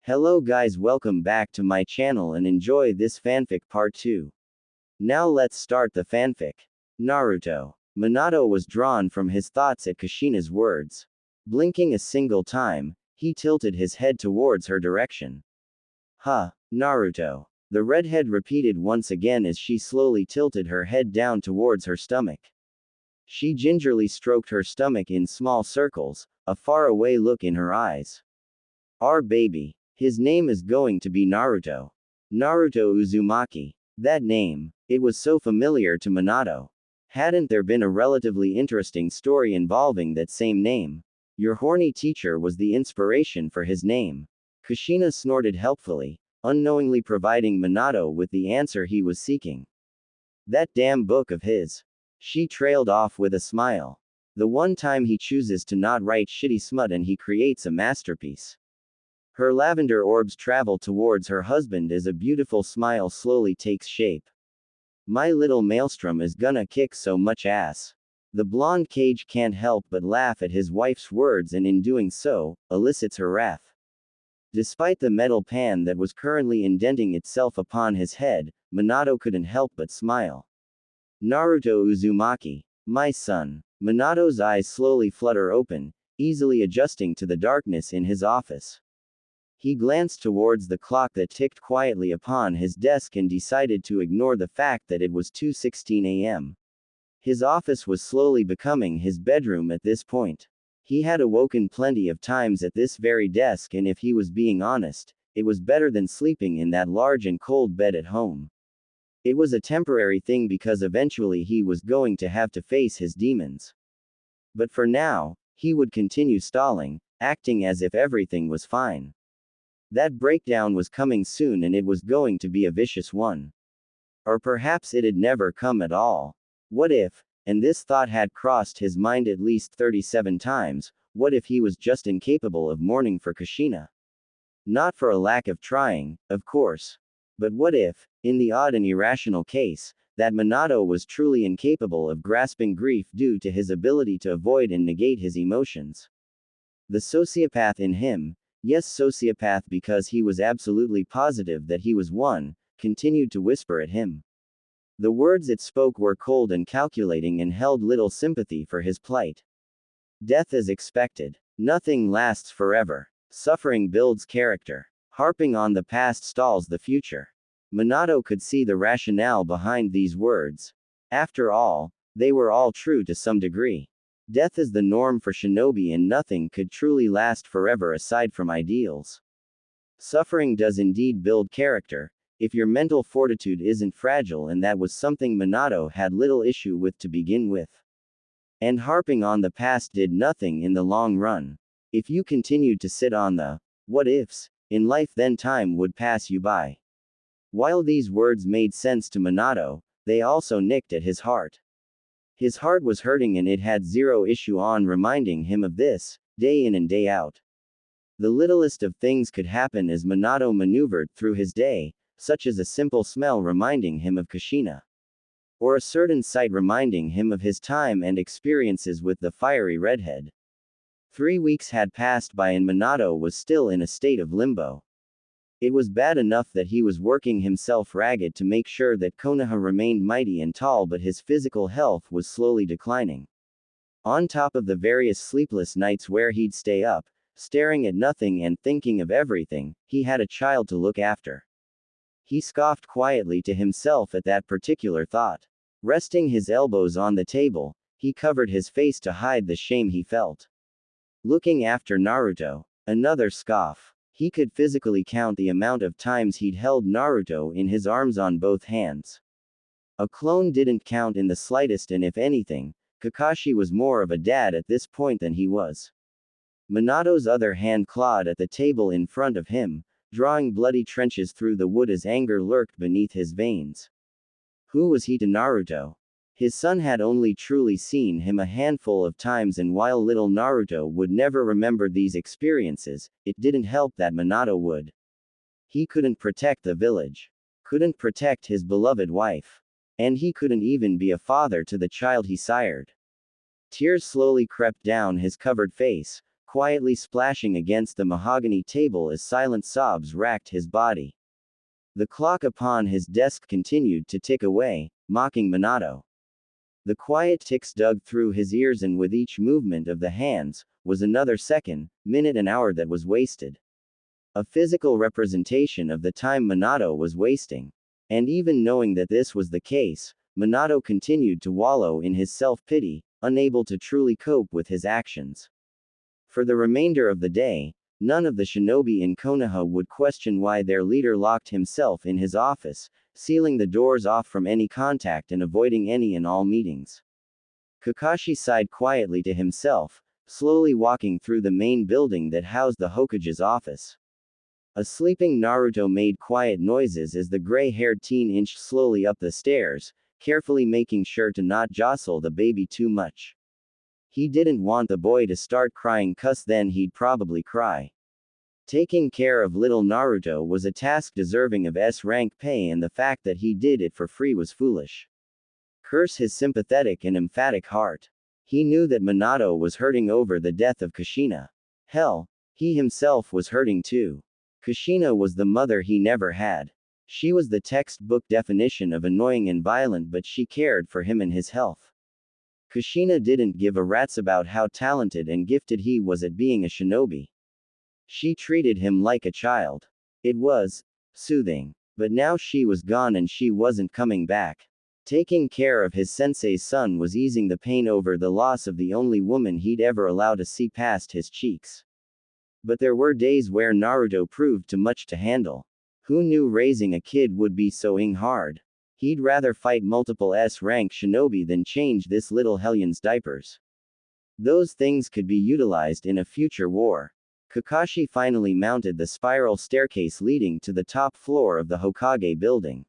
Hello guys, welcome back to my channel and enjoy this fanfic part 2. Now let's start the fanfic. Naruto. Minato was drawn from his thoughts at Kushina's words. Blinking a single time, he tilted his head towards her direction. Huh, Naruto. The redhead repeated once again as she slowly tilted her head down towards her stomach. She gingerly stroked her stomach in small circles, a faraway look in her eyes. Our baby. His name is going to be Naruto. Naruto Uzumaki. That name. It was so familiar to Minato. Hadn't there been a relatively interesting story involving that same name? Your horny teacher was the inspiration for his name. Kushina snorted helpfully, unknowingly providing Minato with the answer he was seeking. That damn book of his. She trailed off with a smile. The one time he chooses to not write shitty smut and he creates a masterpiece. Her lavender orbs travel towards her husband as a beautiful smile slowly takes shape. My little maelstrom is gonna kick so much ass. The blonde cage can't help but laugh at his wife's words and in doing so, elicits her wrath. Despite the metal pan that was currently indenting itself upon his head, Minato couldn't help but smile. Naruto Uzumaki. My son. Minato's eyes slowly flutter open, easily adjusting to the darkness in his office. He glanced towards the clock that ticked quietly upon his desk and decided to ignore the fact that it was 2:16 a.m. His office was slowly becoming his bedroom at this point. He had awoken plenty of times at this very desk, and if he was being honest, it was better than sleeping in that large and cold bed at home. It was a temporary thing because eventually he was going to have to face his demons. But for now, he would continue stalling, acting as if everything was fine. That breakdown was coming soon and it was going to be a vicious one. Or perhaps it'd never come at all. What if, and this thought had crossed his mind at least 37 times, what if he was just incapable of mourning for Kushina? Not for a lack of trying, of course. But what if, in the odd and irrational case, that Minato was truly incapable of grasping grief due to his ability to avoid and negate his emotions? The sociopath in him, yes, sociopath because he was absolutely positive that he was one, continued to whisper at him. The words it spoke were cold and calculating and held little sympathy for his plight. Death as expected. Nothing lasts forever. Suffering builds character. Harping on the past stalls the future. Minato could see the rationale behind these words. After all, they were all true to some degree. Death is the norm for shinobi and nothing could truly last forever aside from ideals. Suffering does indeed build character, if your mental fortitude isn't fragile, and that was something Minato had little issue with to begin with. And harping on the past did nothing in the long run. If you continued to sit on the what ifs in life, then time would pass you by. While these words made sense to Minato, they also nicked at his heart. His heart was hurting and it had zero issue on reminding him of this, day in and day out. The littlest of things could happen as Minato maneuvered through his day, such as a simple smell reminding him of Kushina. Or a certain sight reminding him of his time and experiences with the fiery redhead. 3 weeks had passed by and Minato was still in a state of limbo. It was bad enough that he was working himself ragged to make sure that Konoha remained mighty and tall, but his physical health was slowly declining. On top of the various sleepless nights where he'd stay up, staring at nothing and thinking of everything, he had a child to look after. He scoffed quietly to himself at that particular thought. Resting his elbows on the table, he covered his face to hide the shame he felt. Looking after Naruto. Another scoff. He could physically count the amount of times he'd held Naruto in his arms on both hands. A clone didn't count in the slightest, and if anything, Kakashi was more of a dad at this point than he was. Minato's other hand clawed at the table in front of him, drawing bloody trenches through the wood as anger lurked beneath his veins. Who was he to Naruto? His son had only truly seen him a handful of times, and while little Naruto would never remember these experiences, it didn't help that Minato would. He couldn't protect the village. Couldn't protect his beloved wife. And he couldn't even be a father to the child he sired. Tears slowly crept down his covered face, quietly splashing against the mahogany table as silent sobs racked his body. The clock upon his desk continued to tick away, mocking Minato. The quiet ticks dug through his ears, and with each movement of the hands, was another second, minute, and hour that was wasted. A physical representation of the time Minato was wasting. And even knowing that this was the case, Minato continued to wallow in his self-pity, unable to truly cope with his actions. For the remainder of the day, none of the shinobi in Konoha would question why their leader locked himself in his office, sealing the doors off from any contact and avoiding any and all meetings. Kakashi sighed quietly to himself, slowly walking through the main building that housed the Hokage's office. A sleeping Naruto made quiet noises as the gray-haired teen inched slowly up the stairs, carefully making sure to not jostle the baby too much. He didn't want the boy to start crying, 'cause then he'd probably cry. Taking care of little Naruto was a task deserving of S-rank pay, and the fact that he did it for free was foolish. Curse his sympathetic and emphatic heart. He knew that Minato was hurting over the death of Kushina. Hell, he himself was hurting too. Kushina was the mother he never had. She was the textbook definition of annoying and violent, but she cared for him and his health. Kushina didn't give a rat's about how talented and gifted he was at being a shinobi. She treated him like a child. It was soothing. But now she was gone and she wasn't coming back. Taking care of his sensei's son was easing the pain over the loss of the only woman he'd ever allowed to see past his cheeks. But there were days where Naruto proved too much to handle. Who knew raising a kid would be so hard? He'd rather fight multiple S-rank shinobi than change this little hellion's diapers. Those things could be utilized in a future war. Kakashi finally mounted the spiral staircase leading to the top floor of the Hokage building.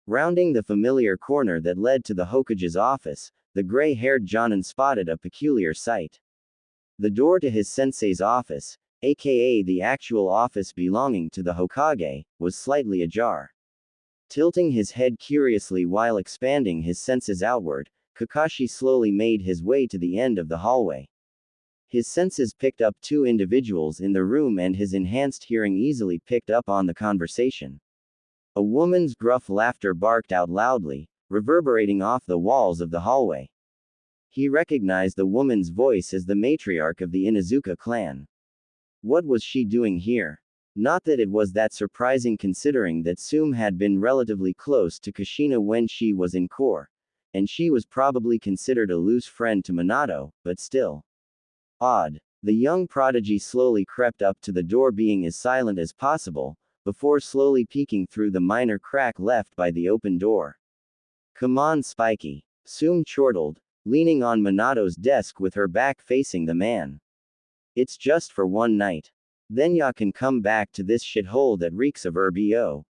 Rounding the familiar corner that led to the Hokage's office, the gray-haired Jonin spotted a peculiar sight. The door to his sensei's office, aka the actual office belonging to the Hokage, was slightly ajar. Tilting his head curiously while expanding his senses outward, Kakashi slowly made his way to the end of the hallway. His senses picked up two individuals in the room, and his enhanced hearing easily picked up on the conversation. A woman's gruff laughter barked out loudly, reverberating off the walls of the hallway. He recognized the woman's voice as the matriarch of the Inuzuka clan. What was she doing here? Not that it was that surprising, considering that Tsume had been relatively close to Kushina when she was in Core, and she was probably considered a loose friend to Minato, but still. Odd. The young prodigy slowly crept up to the door, being as silent as possible, before slowly peeking through the minor crack left by the open door. Come on, Spiky. Tsume chortled, leaning on Minato's desk with her back facing the man. It's just for one night. Then ya can come back to this shithole that reeks of herbo.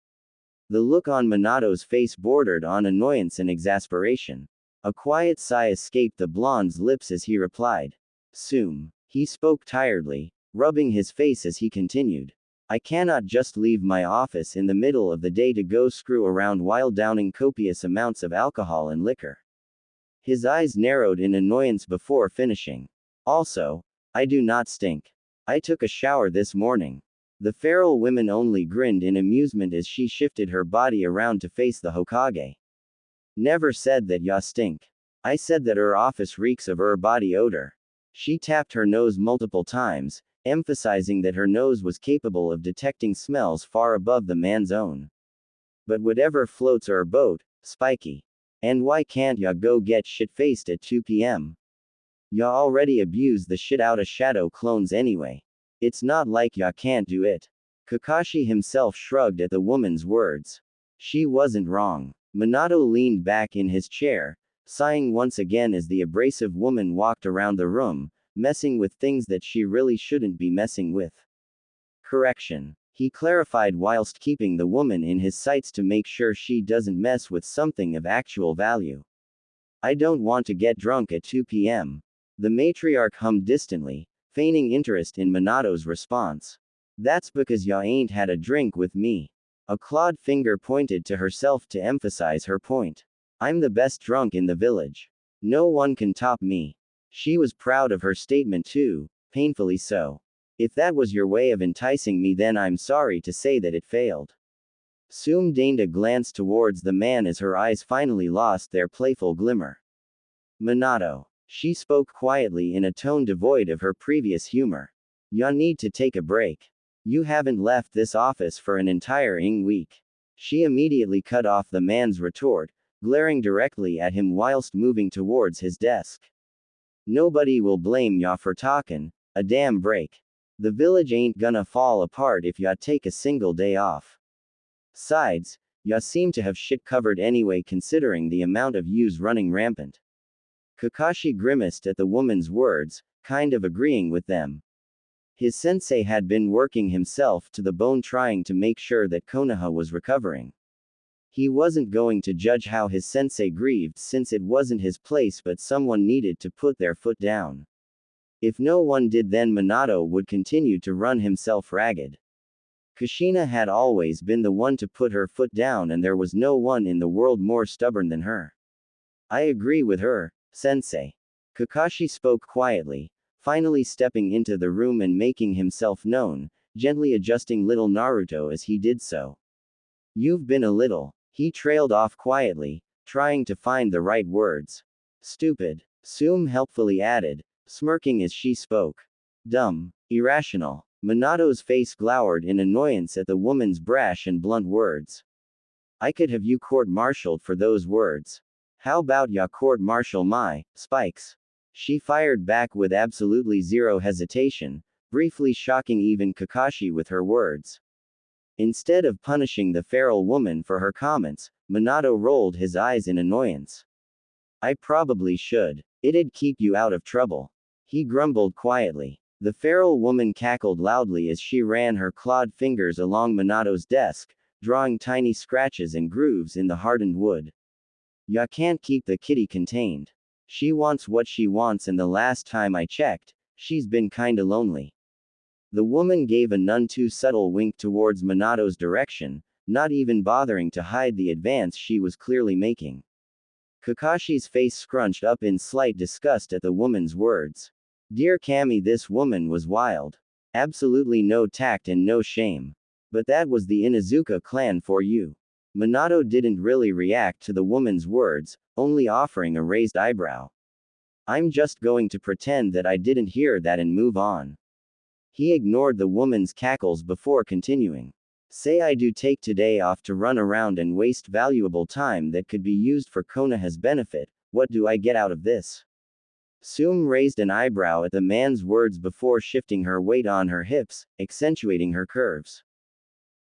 The look on Minato's face bordered on annoyance and exasperation. A quiet sigh escaped the blonde's lips as he replied. Tsume. He spoke tiredly, rubbing his face as he continued. I cannot just leave my office in the middle of the day to go screw around while downing copious amounts of alcohol and liquor. His eyes narrowed in annoyance before finishing. Also, I do not stink. I took a shower this morning. The feral woman only grinned in amusement as she shifted her body around to face the Hokage. Never said that ya stink. I said that office reeks of body odor. She tapped her nose multiple times, emphasizing that her nose was capable of detecting smells far above the man's own. But whatever floats boat, Spiky. And why can't ya go get shit-faced at 2 p.m? Ya already abused the shit out of Shadow clones anyway. It's not like ya can't do it. Kakashi himself shrugged at the woman's words. She wasn't wrong. Minato leaned back in his chair, sighing once again as the abrasive woman walked around the room, messing with things that she really shouldn't be messing with. Correction. He clarified whilst keeping the woman in his sights to make sure she doesn't mess with something of actual value. I don't want to get drunk at 2 p.m. The matriarch hummed distantly, feigning interest in Minato's response. That's because ya ain't had a drink with me. A clawed finger pointed to herself to emphasize her point. I'm the best drunk in the village. No one can top me. She was proud of her statement too, painfully so. If that was your way of enticing me, then I'm sorry to say that it failed. Tsume deigned a glance towards the man as her eyes finally lost their playful glimmer. Minato. She spoke quietly in a tone devoid of her previous humor. You need to take a break. You haven't left this office for an entire week. She immediately cut off the man's retort, glaring directly at him whilst moving towards his desk. Nobody will blame ya for talkin' a damn break. The village ain't gonna fall apart if ya take a single day off. Sides, ya seem to have shit covered anyway considering the amount of yous running rampant. Kakashi grimaced at the woman's words, kind of agreeing with them. His sensei had been working himself to the bone trying to make sure that Konoha was recovering. He wasn't going to judge how his sensei grieved since it wasn't his place, but someone needed to put their foot down. If no one did, then Minato would continue to run himself ragged. Kushina had always been the one to put her foot down, and there was no one in the world more stubborn than her. I agree with her, sensei. Kakashi spoke quietly, finally stepping into the room and making himself known, gently adjusting little Naruto as he did so. You've been a little. He trailed off quietly, trying to find the right words. Stupid. Tsume helpfully added, smirking as she spoke. Dumb. Irrational. Minato's face glowered in annoyance at the woman's brash and blunt words. I could have you court-martialed for those words. How about ya court-martial my spikes? She fired back with absolutely zero hesitation, briefly shocking even Kakashi with her words. Instead of punishing the feral woman for her comments, Minato rolled his eyes in annoyance. I probably should. It'd keep you out of trouble. He grumbled quietly. The feral woman cackled loudly as she ran her clawed fingers along Minato's desk, drawing tiny scratches and grooves in the hardened wood. Ya can't keep the kitty contained. She wants what she wants, and the last time I checked, she's been kinda lonely. The woman gave a none too subtle wink towards Minato's direction, not even bothering to hide the advance she was clearly making. Kakashi's face scrunched up in slight disgust at the woman's words. Dear Kami, this woman was wild. Absolutely no tact and no shame. But that was the Inuzuka clan for you. Minato didn't really react to the woman's words, only offering a raised eyebrow. I'm just going to pretend that I didn't hear that and move on. He ignored the woman's cackles before continuing. Say I do take today off to run around and waste valuable time that could be used for Konoha's benefit, what do I get out of this? Tsume raised an eyebrow at the man's words before shifting her weight on her hips, accentuating her curves.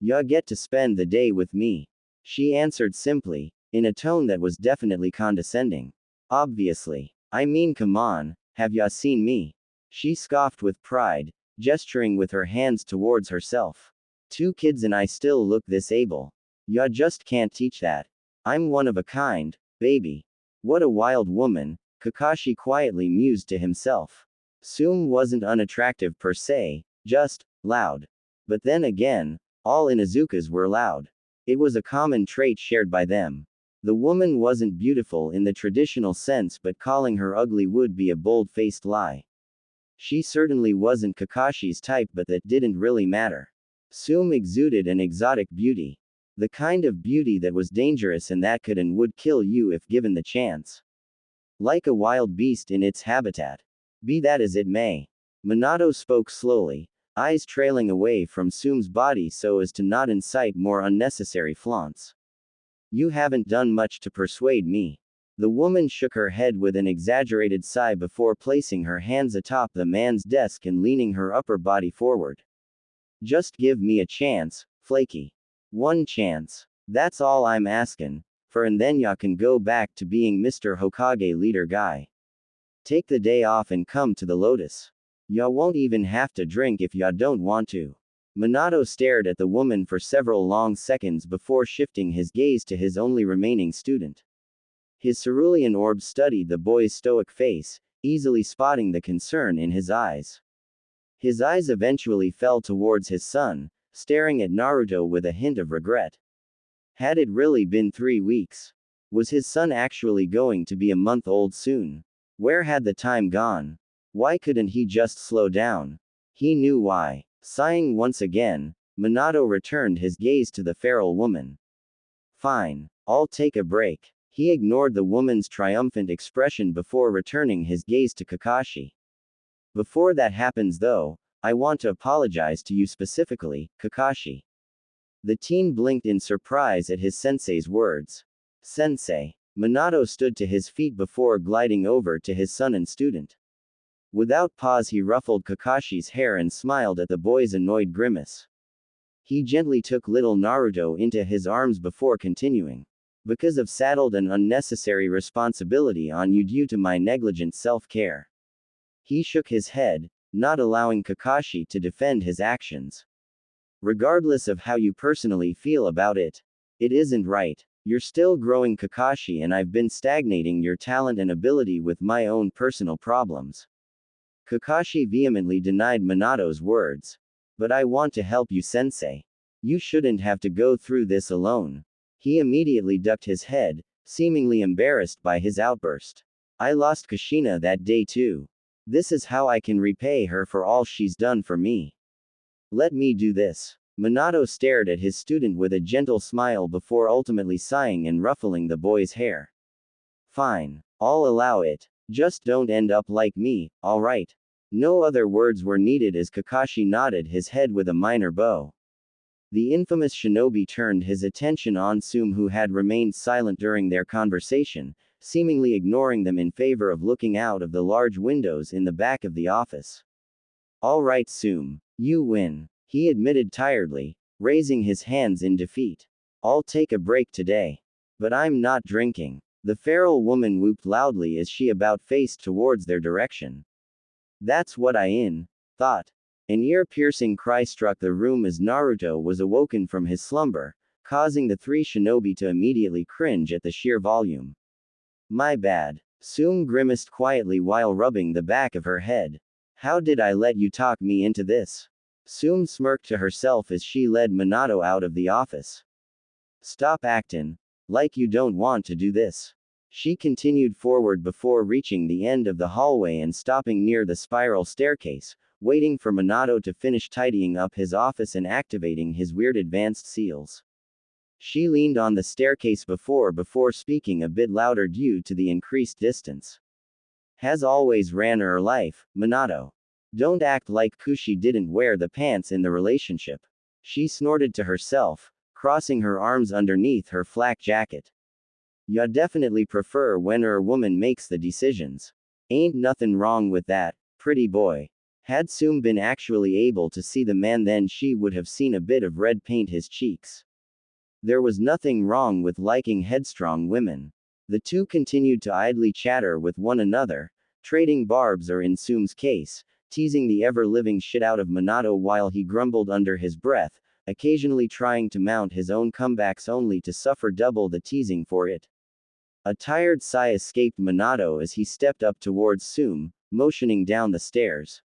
Ya get to spend the day with me. She answered simply, in a tone that was definitely condescending. Obviously. I mean, come on, have ya seen me? She scoffed with pride, gesturing with her hands towards herself. 2 kids and I still look this able. Ya just can't teach that. I'm one of a kind, baby. What a wild woman, Kakashi quietly mused to himself. Tsume wasn't unattractive per se, just loud. But then again, all Inuzukas were loud. It was a common trait shared by them. The woman wasn't beautiful in the traditional sense, but calling her ugly would be a bold-faced lie. She certainly wasn't Kakashi's type, but that didn't really matter. Tsume exuded an exotic beauty. The kind of beauty that was dangerous and that could and would kill you if given the chance. Like a wild beast in its habitat. Be that as it may. Minato spoke slowly, eyes trailing away from Tsume's body so as to not incite more unnecessary flaunts. You haven't done much to persuade me. The woman shook her head with an exaggerated sigh before placing her hands atop the man's desk and leaning her upper body forward. Just give me a chance, flaky. One chance. That's all I'm askin' for, and then ya can go back to being Mr. Hokage leader guy. Take the day off and come to the Lotus. Ya won't even have to drink if ya don't want to. Minato stared at the woman for several long seconds before shifting his gaze to his only remaining student. His cerulean orb studied the boy's stoic face, easily spotting the concern in his eyes. His eyes eventually fell towards his son, staring at Naruto with a hint of regret. Had it really been 3 weeks? Was his son actually going to be a month old soon? Where had the time gone? Why couldn't he just slow down? He knew why. Sighing once again, Minato returned his gaze to the feral woman. Fine. I'll take a break. He ignored the woman's triumphant expression before returning his gaze to Kakashi. Before that happens though, I want to apologize to you specifically, Kakashi. The teen blinked in surprise at his sensei's words. Sensei. Minato stood to his feet before gliding over to his son and student. Without pause he ruffled Kakashi's hair and smiled at the boy's annoyed grimace. He gently took little Naruto into his arms before continuing. Because of saddled and unnecessary responsibility on you due to my negligent self-care. He shook his head, not allowing Kakashi to defend his actions. Regardless of how you personally feel about it, it isn't right. You're still growing, Kakashi, and I've been stagnating your talent and ability with my own personal problems. Kakashi vehemently denied Minato's words. But I want to help you, sensei. You shouldn't have to go through this alone. He immediately ducked his head, seemingly embarrassed by his outburst. I lost Kushina that day too. This is how I can repay her for all she's done for me. Let me do this. Minato stared at his student with a gentle smile before ultimately sighing and ruffling the boy's hair. Fine. I'll allow it. Just don't end up like me, alright? No other words were needed as Kakashi nodded his head with a minor bow. The infamous shinobi turned his attention on Tsume, who had remained silent during their conversation, seemingly ignoring them in favor of looking out of the large windows in the back of the office. All right, Tsume, you win, he admitted tiredly, raising his hands in defeat. I'll take a break today. But I'm not drinking. The feral woman whooped loudly as she about faced towards their direction. That's what I thought. An ear-piercing cry struck the room as Naruto was awoken from his slumber, causing the three shinobi to immediately cringe at the sheer volume. My bad. Tsume grimaced quietly while rubbing the back of her head. How did I let you talk me into this? Tsume smirked to herself as she led Minato out of the office. Stop actin' like you don't want to do this. She continued forward before reaching the end of the hallway and stopping near the spiral staircase, waiting for Minato to finish tidying up his office and activating his weird advanced seals. She leaned on the staircase before speaking a bit louder due to the increased distance. Has always ran her life, Minato. Don't act like Kushi didn't wear the pants in the relationship. She snorted to herself, crossing her arms underneath her flak jacket. Ya definitely prefer when a woman makes the decisions. Ain't nothing wrong with that, pretty boy. Had Tsume been actually able to see the man, then she would have seen a bit of red paint his cheeks. There was nothing wrong with liking headstrong women. The two continued to idly chatter with one another, trading barbs or in Tsume's case, teasing the ever-living shit out of Minato while he grumbled under his breath, occasionally trying to mount his own comebacks only to suffer double the teasing for it. A tired sigh escaped Minato as he stepped up towards Tsume, motioning down the stairs.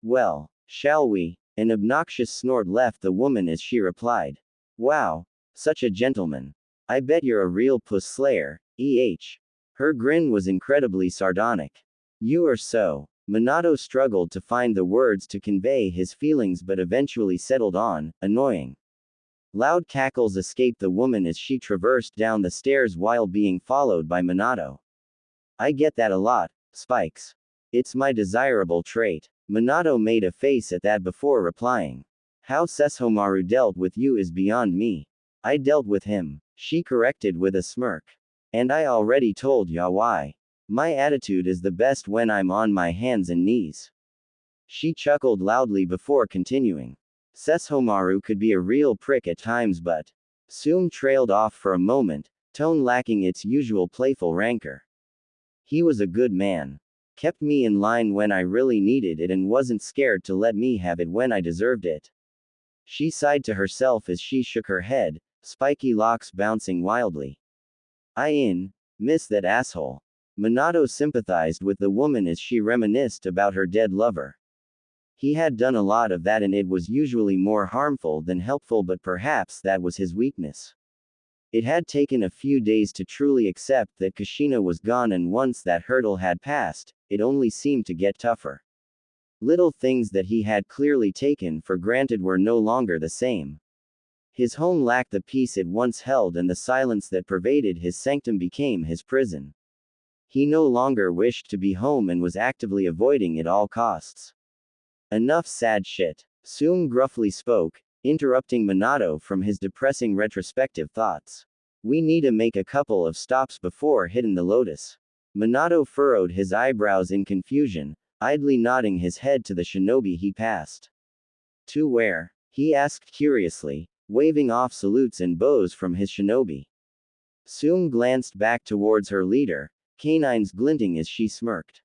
Well, shall we? An obnoxious snort left the woman as she replied. Wow, such a gentleman. I bet you're a real puss slayer, Her grin was incredibly sardonic. You are so. Minato struggled to find the words to convey his feelings but eventually settled on, annoying. Loud cackles escaped the woman as she traversed down the stairs while being followed by Minato. I get that a lot, Spikes. It's my desirable trait. Minato made a face at that before replying. How Sesshomaru dealt with you is beyond me. I dealt with him, she corrected with a smirk. And I already told ya why. My attitude is the best when I'm on my hands and knees. She chuckled loudly before continuing. Sesshomaru could be a real prick at times, but Tsume trailed off for a moment, tone lacking its usual playful rancor. He was a good man. Kept me in line when I really needed it and wasn't scared to let me have it when I deserved it. She sighed to herself as she shook her head, spiky locks bouncing wildly. Miss that asshole. Minato sympathized with the woman as she reminisced about her dead lover. He had done a lot of that and it was usually more harmful than helpful, but perhaps that was his weakness. It had taken a few days to truly accept that Kushina was gone, and once that hurdle had passed, it only seemed to get tougher. Little things that he had clearly taken for granted were no longer the same. His home lacked the peace it once held, and the silence that pervaded his sanctum became his prison. He no longer wished to be home and was actively avoiding at all costs. Enough sad shit. Tsume gruffly spoke, interrupting Minato from his depressing retrospective thoughts. We need to make a couple of stops before hitting the lotus. Minato furrowed his eyebrows in confusion, idly nodding his head to the shinobi he passed. To where? He asked curiously, waving off salutes and bows from his shinobi. Tsume glanced back towards her leader, canines glinting as she smirked.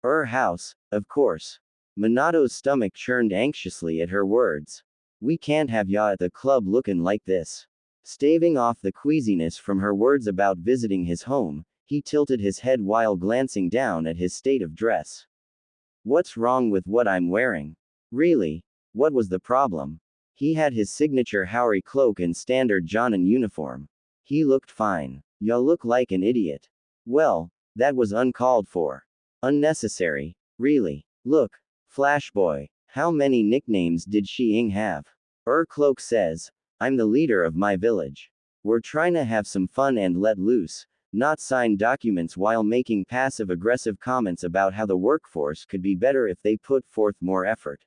Her house, of course. Minato's stomach churned anxiously at her words. We can't have ya at the club looking like this. Staving off the queasiness from her words about visiting his home, he tilted his head while glancing down at his state of dress. What's wrong with what I'm wearing? Really? What was the problem? He had his signature Haori cloak and standard Jonin uniform. He looked fine. Ya look like an idiot. Well, that was uncalled for. Unnecessary. Really. Look. Flash Boy. How many nicknames did Shi-ing have? Cloak says, I'm the leader of my village. We're trying to have some fun and let loose, not sign documents while making passive-aggressive comments about how the workforce could be better if they put forth more effort.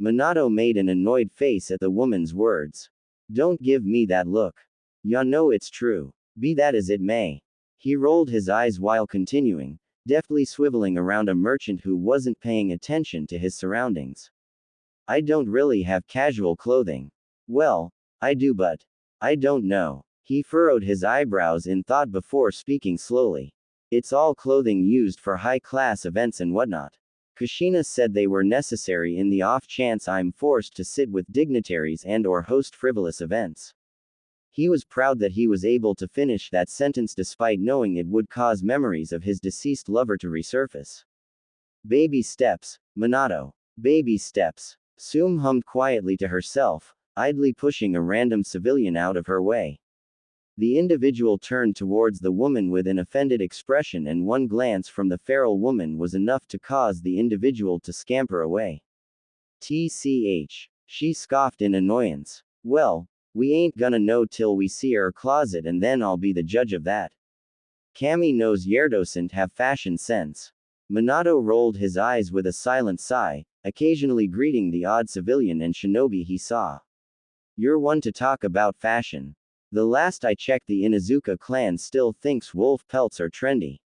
Minato made an annoyed face at the woman's words. Don't give me that look. Ya know it's true. Be that as it may. He rolled his eyes while continuing, deftly swiveling around a merchant who wasn't paying attention to his surroundings. I don't really have casual clothing. Well, I do, but I don't know. He furrowed his eyebrows in thought before speaking slowly. It's all clothing used for high-class events and whatnot. Kushina said they were necessary in the off chance I'm forced to sit with dignitaries and/or host frivolous events. He was proud that he was able to finish that sentence despite knowing it would cause memories of his deceased lover to resurface. Baby steps, Minato. Baby steps. Tsume hummed quietly to herself, idly pushing a random civilian out of her way. The individual turned towards the woman with an offended expression, and one glance from the feral woman was enough to cause the individual to scamper away. TCH. She scoffed in annoyance. Well, we ain't gonna know till we see her closet, and then I'll be the judge of that. Kami knows yer doesn't have fashion sense. Minato rolled his eyes with a silent sigh, occasionally greeting the odd civilian and shinobi he saw. You're one to talk about fashion. The last I checked, the Inuzuka clan still thinks wolf pelts are trendy.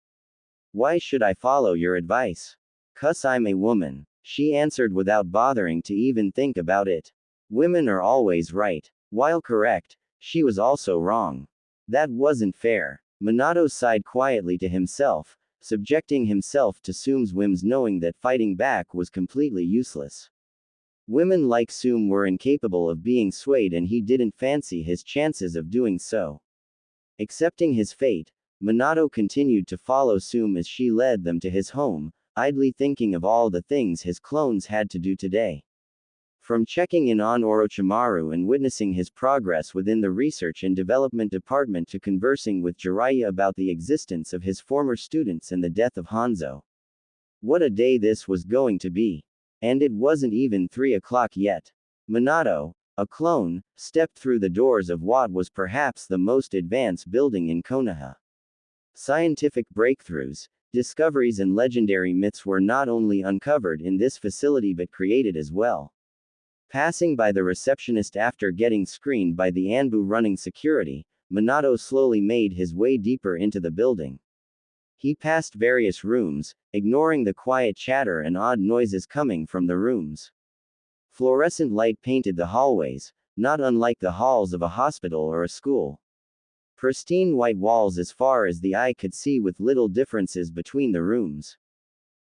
Why should I follow your advice? 'Cause I'm a woman, she answered without bothering to even think about it. Women are always right. While correct, she was also wrong. That wasn't fair. Minato sighed quietly to himself, subjecting himself to Tsume's whims, knowing that fighting back was completely useless. Women like Tsume were incapable of being swayed, and he didn't fancy his chances of doing so. Accepting his fate, Minato continued to follow Tsume as she led them to his home, idly thinking of all the things his clones had to do today. From checking in on Orochimaru and witnessing his progress within the research and development department to conversing with Jiraiya about the existence of his former students and the death of Hanzo. What a day this was going to be. And it wasn't even 3 o'clock yet. Minato, a clone, stepped through the doors of what was perhaps the most advanced building in Konoha. Scientific breakthroughs, discoveries and legendary myths were not only uncovered in this facility but created as well. Passing by the receptionist after getting screened by the Anbu running security, Minato slowly made his way deeper into the building. He passed various rooms, ignoring the quiet chatter and odd noises coming from the rooms. Fluorescent light painted the hallways, not unlike the halls of a hospital or a school. Pristine white walls as far as the eye could see, with little differences between the rooms.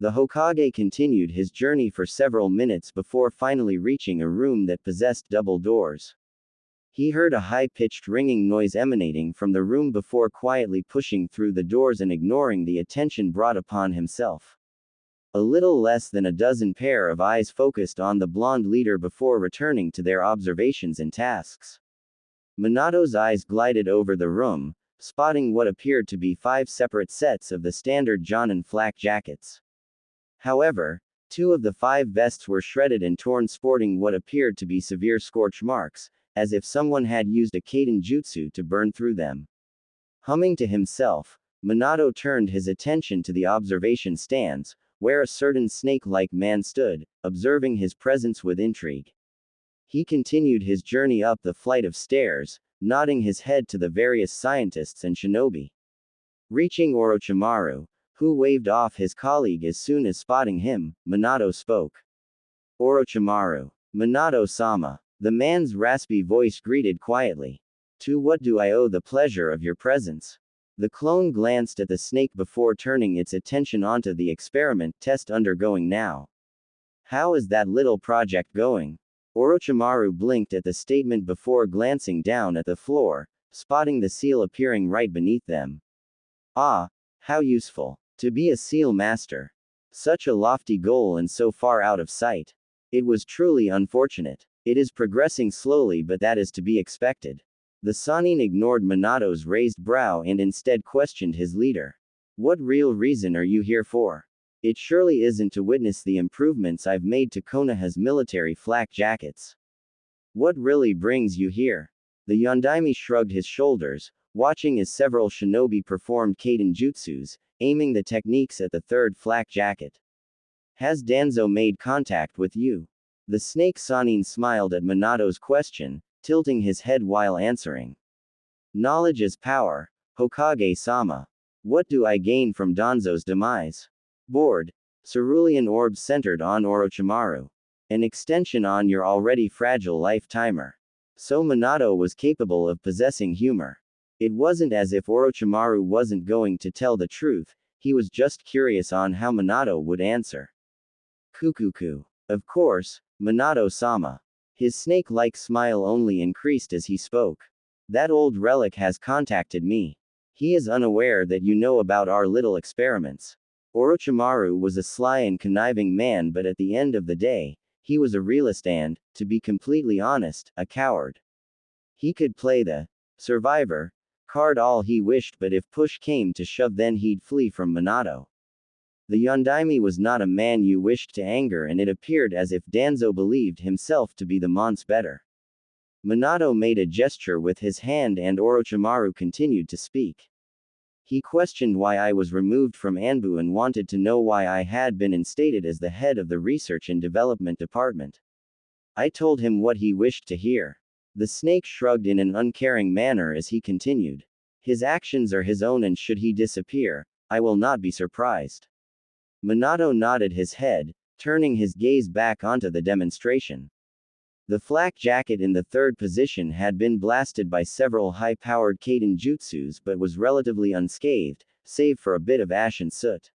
The Hokage continued his journey for several minutes before finally reaching a room that possessed double doors. He heard a high-pitched ringing noise emanating from the room before quietly pushing through the doors and ignoring the attention brought upon himself. A little less than a dozen pair of eyes focused on the blonde leader before returning to their observations and tasks. Minato's eyes glided over the room, spotting what appeared to be 5 separate sets of the standard Jonin flak jackets. However, 2 of the 5 vests were shredded and torn, sporting what appeared to be severe scorch marks, as if someone had used a Kaiden jutsu to burn through them. Humming to himself, Minato turned his attention to the observation stands, where a certain snake-like man stood, observing his presence with intrigue. He continued his journey up the flight of stairs, nodding his head to the various scientists and shinobi. Reaching Orochimaru, who waved off his colleague as soon as spotting him, Minato spoke. Orochimaru. Minato-sama. The man's raspy voice greeted quietly. To what do I owe the pleasure of your presence? The clone glanced at the snake before turning its attention onto the experiment test undergoing now. How is that little project going? Orochimaru blinked at the statement before glancing down at the floor, spotting the seal appearing right beneath them. Ah, how useful. To be a seal master. Such a lofty goal and so far out of sight. It was truly unfortunate. It is progressing slowly, but that is to be expected. The Sannin ignored Minato's raised brow and instead questioned his leader. What real reason are you here for? It surely isn't to witness the improvements I've made to Konoha's military flak jackets. What really brings you here? The Yondaime shrugged his shoulders, watching as several shinobi performed Kaiden jutsus, aiming the techniques at the 3rd flak jacket. Has Danzo made contact with you? The snake Sannin smiled at Minato's question, tilting his head while answering. Knowledge is power, Hokage-sama. What do I gain from Danzo's demise? Bored. Cerulean orbs centered on Orochimaru. An extension on your already fragile life timer. So Minato was capable of possessing humor. It wasn't as if Orochimaru wasn't going to tell the truth, he was just curious on how Minato would answer. Kukuku. Of course, Minato-sama. His snake-like smile only increased as he spoke. That old relic has contacted me. He is unaware that you know about our little experiments. Orochimaru was a sly and conniving man, but at the end of the day, he was a realist and, to be completely honest, a coward. He could play the survivor card all he wished, but if push came to shove, then he'd flee from Minato. The Yondaime was not a man you wished to anger, and it appeared as if Danzo believed himself to be the monster better. Minato made a gesture with his hand and Orochimaru continued to speak. He questioned why I was removed from Anbu and wanted to know why I had been instated as the head of the Research and Development Department. I told him what he wished to hear. The snake shrugged in an uncaring manner as he continued. His actions are his own, and should he disappear, I will not be surprised. Minato nodded his head, turning his gaze back onto the demonstration. The flak jacket in the 3rd position had been blasted by several high-powered Kaiden jutsus but was relatively unscathed, save for a bit of ash and soot.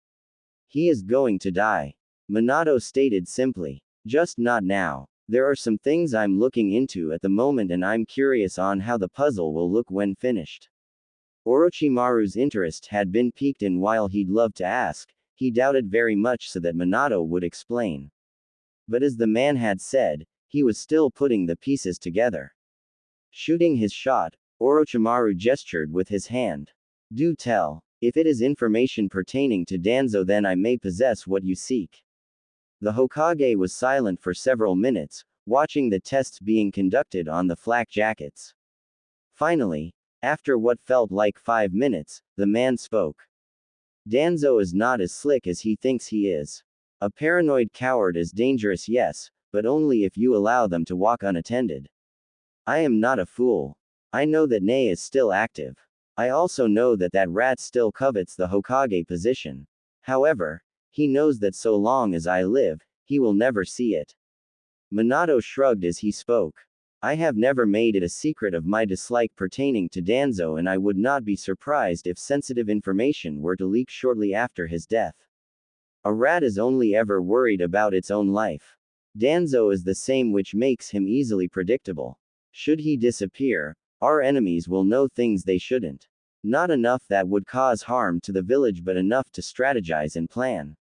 He is going to die. Minato stated simply. Just not now. There are some things I'm looking into at the moment, and I'm curious on how the puzzle will look when finished. Orochimaru's interest had been piqued, and while he'd love to ask, he doubted very much so that Minato would explain. But as the man had said, he was still putting the pieces together. Shooting his shot, Orochimaru gestured with his hand. Do tell. If it is information pertaining to Danzo, then I may possess what you seek. The Hokage was silent for several minutes, watching the tests being conducted on the flak jackets. Finally, after what felt like 5 minutes, the man spoke. Danzo is not as slick as he thinks he is. A paranoid coward is dangerous, yes, but only if you allow them to walk unattended. I am not a fool. I know that Ne is still active. I also know that that rat still covets the Hokage position. However, he knows that so long as I live, he will never see it. Minato shrugged as he spoke. I have never made it a secret of my dislike pertaining to Danzo, and I would not be surprised if sensitive information were to leak shortly after his death. A rat is only ever worried about its own life. Danzo is the same, which makes him easily predictable. Should he disappear, our enemies will know things they shouldn't. Not enough that would cause harm to the village, but enough to strategize and plan.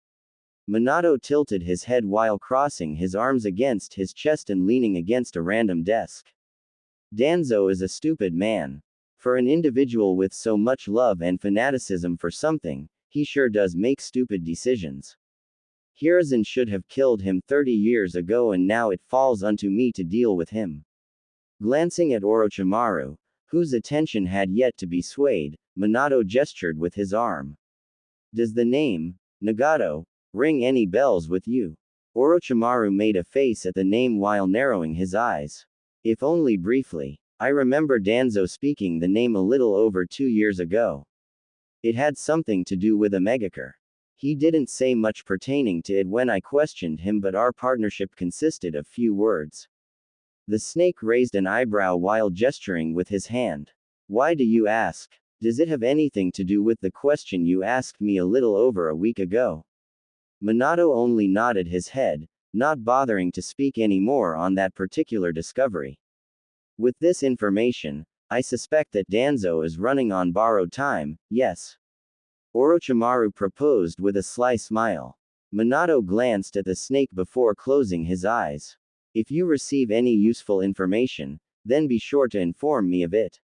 Minato tilted his head while crossing his arms against his chest and leaning against a random desk. Danzo is a stupid man. For an individual with so much love and fanaticism for something, he sure does make stupid decisions. Hiruzen should have killed him 30 years ago, and now it falls unto me to deal with him. Glancing at Orochimaru, whose attention had yet to be swayed, Minato gestured with his arm. Does the name, Nagato, ring any bells with you? Orochimaru made a face at the name while narrowing his eyes. If only briefly. I remember Danzo speaking the name a little over 2 years ago. It had something to do with a Megakure. He didn't say much pertaining to it when I questioned him, but our partnership consisted of few words. The snake raised an eyebrow while gesturing with his hand. Why do you ask? Does it have anything to do with the question you asked me a little over a week ago? Minato only nodded his head, not bothering to speak any more on that particular discovery. With this information, I suspect that Danzo is running on borrowed time, yes. Orochimaru proposed with a sly smile. Minato glanced at the snake before closing his eyes. If you receive any useful information, then be sure to inform me of it.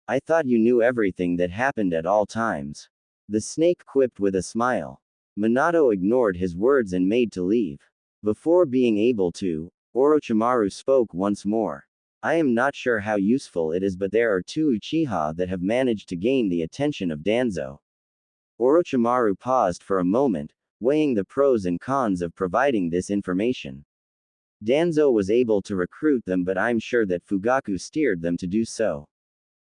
I thought you knew everything that happened at all times. The snake quipped with a smile. Minato ignored his words and made to leave. Before being able to, Orochimaru spoke once more. I am not sure how useful it is, but there are 2 Uchiha that have managed to gain the attention of Danzo. Orochimaru paused for a moment, weighing the pros and cons of providing this information. Danzo was able to recruit them, but I'm sure that Fugaku steered them to do so.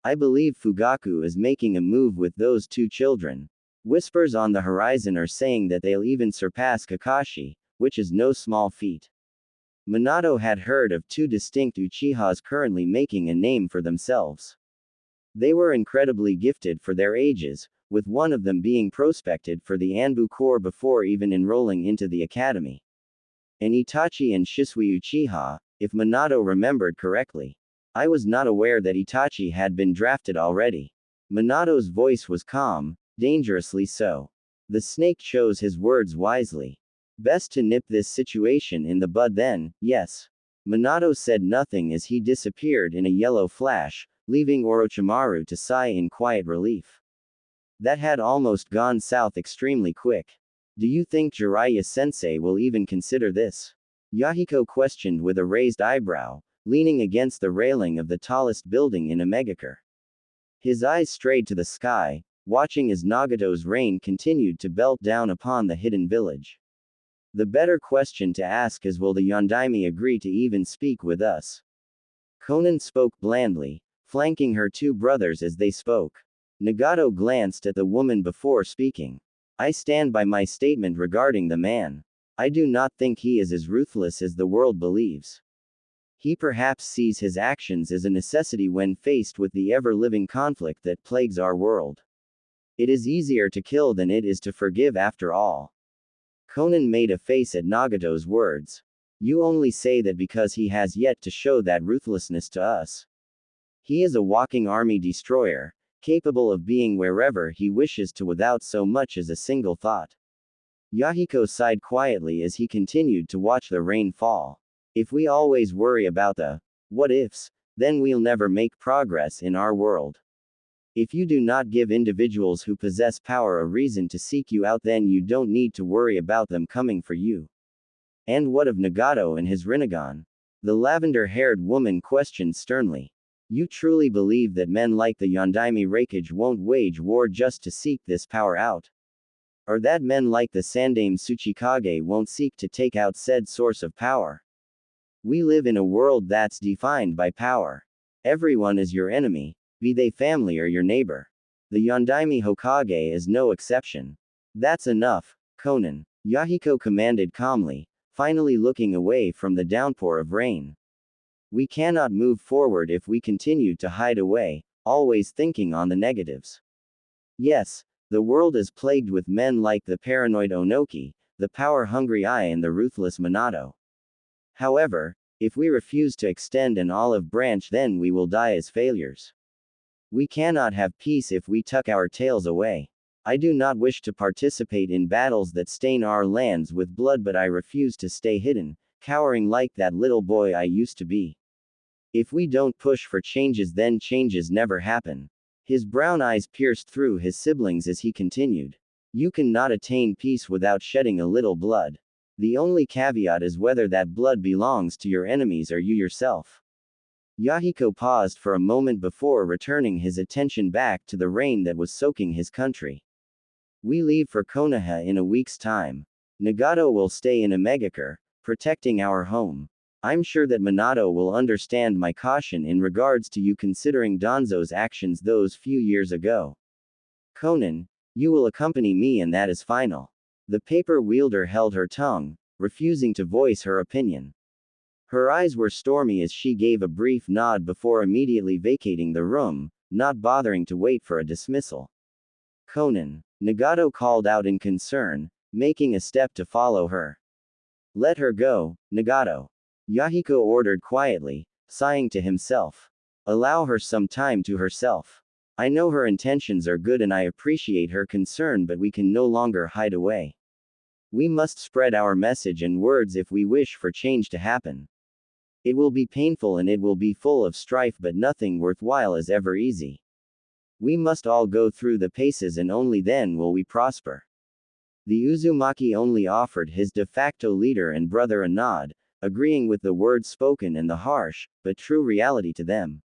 I believe Fugaku is making a move with those 2 children. Whispers on the horizon are saying that they'll even surpass Kakashi, which is no small feat. Minato had heard of 2 distinct Uchihas currently making a name for themselves. They were incredibly gifted for their ages, with one of them being prospected for the Anbu Corps before even enrolling into the academy. An Itachi and Shisui Uchiha, if Minato remembered correctly. I was not aware that Itachi had been drafted already. Minato's voice was calm, dangerously so. The snake chose his words wisely. Best to nip this situation in the bud then, yes. Minato said nothing as he disappeared in a yellow flash, leaving Orochimaru to sigh in quiet relief. That had almost gone south extremely quick. Do you think Jiraiya-sensei will even consider this? Yahiko questioned with a raised eyebrow, leaning against the railing of the tallest building in Megakure. His eyes strayed to the sky, watching as Nagato's rain continued to belt down upon the hidden village. The better question to ask is, will the Yondaime agree to even speak with us? Konan spoke blandly, flanking her 2 brothers as they spoke. Nagato glanced at the woman before speaking. I stand by my statement regarding the man. I do not think he is as ruthless as the world believes. He perhaps sees his actions as a necessity when faced with the ever-living conflict that plagues our world. It is easier to kill than it is to forgive after all. Konan made a face at Nagato's words. You only say that because he has yet to show that ruthlessness to us. He is a walking army destroyer, capable of being wherever he wishes to without so much as a single thought. Yahiko sighed quietly as he continued to watch the rain fall. If we always worry about the what-ifs, then we'll never make progress in our world. If you do not give individuals who possess power a reason to seek you out, then you don't need to worry about them coming for you. And what of Nagato and his Rinnegan? The lavender-haired woman questioned sternly. You truly believe that men like the Yondaime Raikage won't wage war just to seek this power out? Or that men like the Sandaime Tsuchikage won't seek to take out said source of power? We live in a world that's defined by power. Everyone is your enemy, be they family or your neighbor. The Yondaime Hokage is no exception. That's enough, Konan, Yahiko commanded calmly, finally looking away from the downpour of rain. We cannot move forward if we continue to hide away, always thinking on the negatives. Yes, the world is plagued with men like the paranoid Onoki, the power-hungry Ai and the ruthless Minato. However, if we refuse to extend an olive branch, then we will die as failures. We cannot have peace if we tuck our tails away. I do not wish to participate in battles that stain our lands with blood, but I refuse to stay hidden, cowering like that little boy I used to be. If we don't push for changes, then changes never happen. His brown eyes pierced through his siblings as he continued. You cannot attain peace without shedding a little blood. The only caveat is whether that blood belongs to your enemies or you yourself. Yahiko paused for a moment before returning his attention back to the rain that was soaking his country. We leave for Konoha in a week's time. Nagato will stay in Omegakure, protecting our home. I'm sure that Minato will understand my caution in regards to you considering Danzo's actions those few years ago. Conan, you will accompany me and that is final. The paper wielder held her tongue, refusing to voice her opinion. Her eyes were stormy as she gave a brief nod before immediately vacating the room, not bothering to wait for a dismissal. Conan, Nagato called out in concern, making a step to follow her. Let her go, Nagato. Yahiko ordered quietly, sighing to himself. Allow her some time to herself. I know her intentions are good and I appreciate her concern, but we can no longer hide away. We must spread our message and words if we wish for change to happen. It will be painful and it will be full of strife, but nothing worthwhile is ever easy. We must all go through the paces and only then will we prosper. The Uzumaki only offered his de facto leader and brother a nod, agreeing with the words spoken and the harsh, but true reality to them.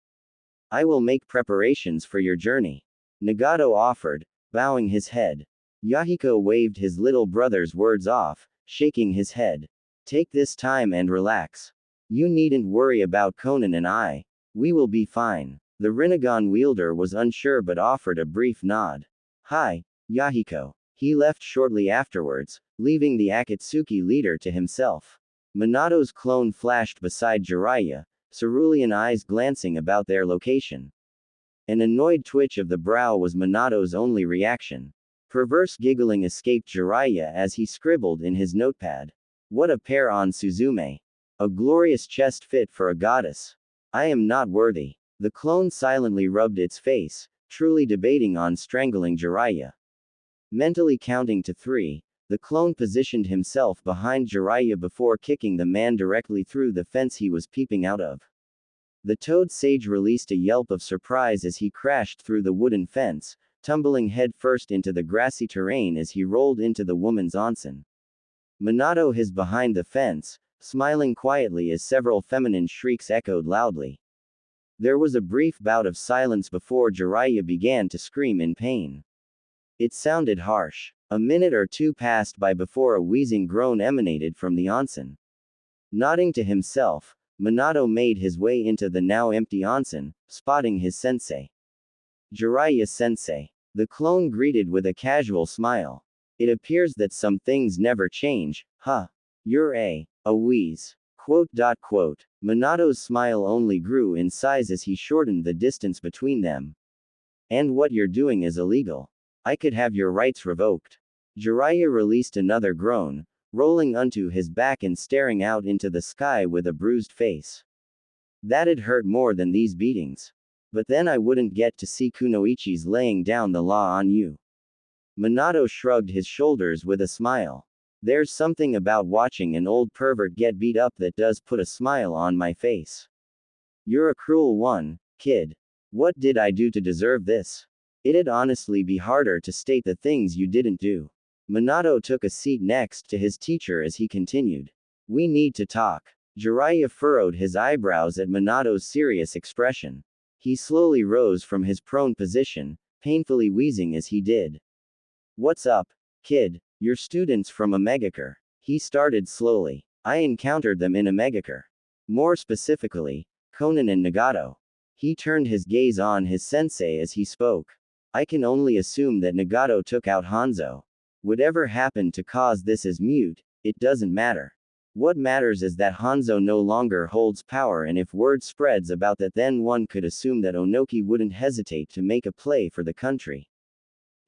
I will make preparations for your journey. Nagato offered, bowing his head. Yahiko waved his little brother's words off, shaking his head. Take this time and relax. You needn't worry about Conan and I. We will be fine. The Rinnegan wielder was unsure but offered a brief nod. Hi, Yahiko. He left shortly afterwards, leaving the Akatsuki leader to himself. Minato's clone flashed beside Jiraiya, cerulean eyes glancing about their location. An annoyed twitch of the brow was Minato's only reaction. Perverse giggling escaped Jiraiya as he scribbled in his notepad. What a pair on Suzume. A glorious chest fit for a goddess. I am not worthy. The clone silently rubbed its face, truly debating on strangling Jiraiya. Mentally counting to 3, the clone positioned himself behind Jiraiya before kicking the man directly through the fence he was peeping out of. The toad sage released a yelp of surprise as he crashed through the wooden fence, tumbling headfirst into the grassy terrain as he rolled into the woman's onsen. Minato his behind the fence, smiling quietly as several feminine shrieks echoed loudly. There was a brief bout of silence before Jiraiya began to scream in pain. It sounded harsh. A minute or two passed by before a wheezing groan emanated from the onsen. Nodding to himself, Minato made his way into the now empty onsen, spotting his sensei. Jiraiya sensei. The clone greeted with a casual smile. It appears that some things never change, huh? You're a wheeze. Quote. Minato's smile only grew in size as he shortened the distance between them. And what you're doing is illegal. I could have your rights revoked. Jiraiya released another groan, rolling onto his back and staring out into the sky with a bruised face. That'd hurt more than these beatings. But then I wouldn't get to see Kunoichi's laying down the law on you. Minato shrugged his shoulders with a smile. There's something about watching an old pervert get beat up that does put a smile on my face. You're a cruel one, kid. What did I do to deserve this? It'd honestly be harder to state the things you didn't do. Minato took a seat next to his teacher as he continued. We need to talk. Jiraiya furrowed his eyebrows at Minato's serious expression. He slowly rose from his prone position, painfully wheezing as he did. What's up, kid? Your students from Omegakure. He started slowly. I encountered them in Omegakure. More specifically, Conan and Nagato. He turned his gaze on his sensei as he spoke. I can only assume that Nagato took out Hanzo. Whatever happened to cause this is mute, it doesn't matter. What matters is that Hanzo no longer holds power, and if word spreads about that, then one could assume that Onoki wouldn't hesitate to make a play for the country.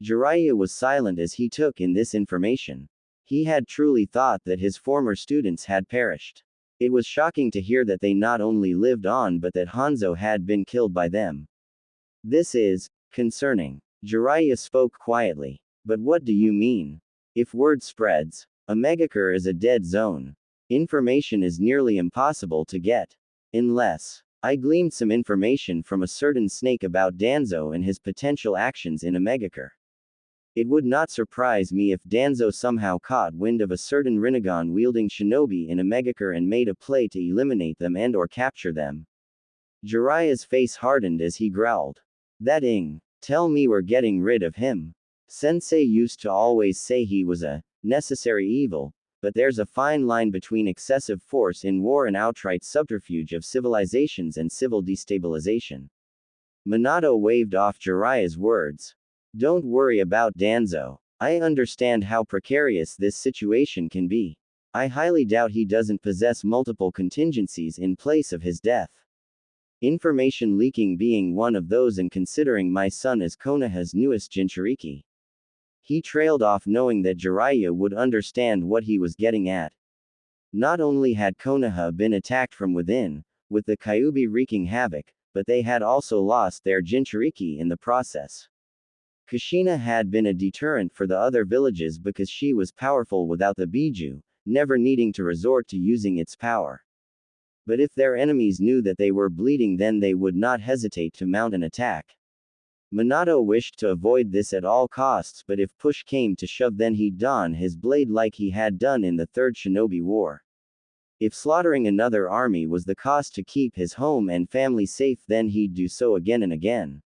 Jiraiya was silent as he took in this information. He had truly thought that his former students had perished. It was shocking to hear that they not only lived on but that Hanzo had been killed by them. This is concerning. Jiraiya spoke quietly. But what do you mean? If word spreads, Omegakure is a dead zone. Information is nearly impossible to get. Unless I gleaned some information from a certain snake about Danzo and his potential actions in Omegakure. It would not surprise me if Danzo somehow caught wind of a certain Rinnegan-wielding shinobi in Omegakure and made a play to eliminate them and/or capture them. Jiraiya's face hardened as he growled. That Ing. Tell me we're getting rid of him. Sensei used to always say he was a necessary evil, but there's a fine line between excessive force in war and outright subterfuge of civilizations and civil destabilization. Minato waved off Jiraiya's words. Don't worry about Danzo. I understand how precarious this situation can be. I highly doubt he doesn't possess multiple contingencies in place of his death. Information leaking being one of those, and considering my son is Konoha's newest Jinchuriki. He trailed off, knowing that Jiraiya would understand what he was getting at. Not only had Konoha been attacked from within, with the Kyuubi wreaking havoc, but they had also lost their Jinchuriki in the process. Kushina had been a deterrent for the other villages because she was powerful without the Biju, never needing to resort to using its power. But if their enemies knew that they were bleeding, then they would not hesitate to mount an attack. Minato wished to avoid this at all costs, but if push came to shove, then he'd don his blade like he had done in the Third Shinobi War. If slaughtering another army was the cost to keep his home and family safe, then he'd do so again and again.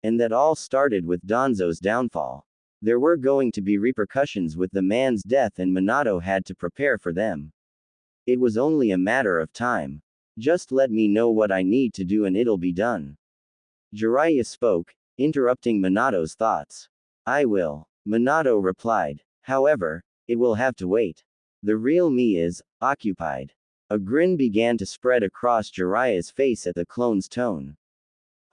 And that all started with Danzo's downfall. There were going to be repercussions with the man's death, and Minato had to prepare for them. It was only a matter of time. Just let me know what I need to do and it'll be done. Jiraiya spoke, interrupting Minato's thoughts. I will. Minato replied. However, it will have to wait. The real me is occupied. A grin began to spread across Jiraiya's face at the clone's tone.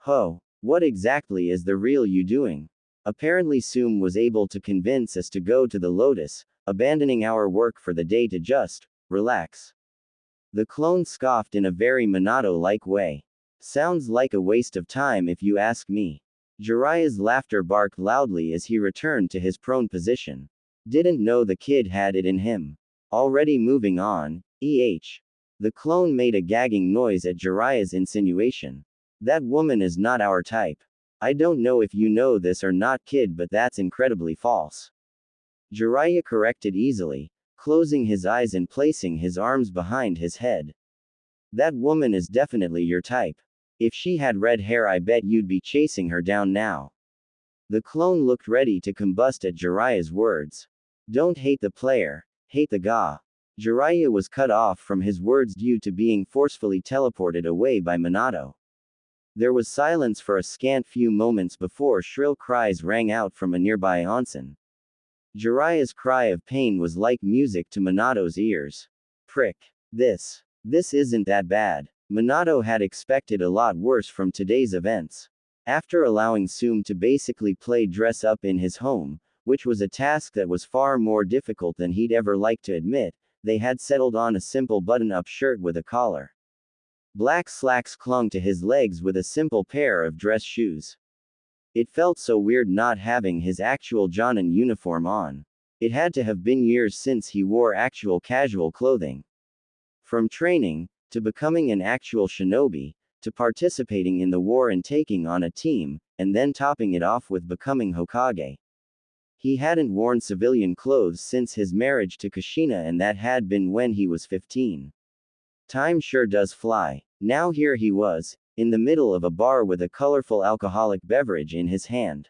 Ho, what exactly is the real you doing? Apparently Tsume was able to convince us to go to the Lotus, abandoning our work for the day to just relax. The clone scoffed in a very Minato-like way. Sounds like a waste of time if you ask me. Jiraiya's laughter barked loudly as he returned to his prone position. Didn't know the kid had it in him. Already moving on, The clone made a gagging noise at Jiraiya's insinuation. That woman is not our type. I don't know if you know this or not, kid, but that's incredibly false. Jiraiya corrected easily, closing his eyes and placing his arms behind his head. That woman is definitely your type. If she had red hair, I bet you'd be chasing her down now. The clone looked ready to combust at Jiraiya's words. Don't hate the player, hate the ga. Jiraiya was cut off from his words due to being forcefully teleported away by Minato. There was silence for a scant few moments before shrill cries rang out from a nearby onsen. Jiraiya's cry of pain was like music to Minato's ears. Prick. This isn't that bad. Minato had expected a lot worse from today's events. After allowing Tsume to basically play dress up in his home, which was a task that was far more difficult than he'd ever like to admit, they had settled on a simple button-up shirt with a collar. Black slacks clung to his legs with a simple pair of dress shoes. It felt so weird not having his actual Jonin uniform on. It had to have been years since he wore actual casual clothing. From training, to becoming an actual shinobi, to participating in the war and taking on a team, and then topping it off with becoming Hokage. He hadn't worn civilian clothes since his marriage to Kushina, and that had been when he was 15. Time sure does fly. Now here he was, in the middle of a bar with a colorful alcoholic beverage in his hand.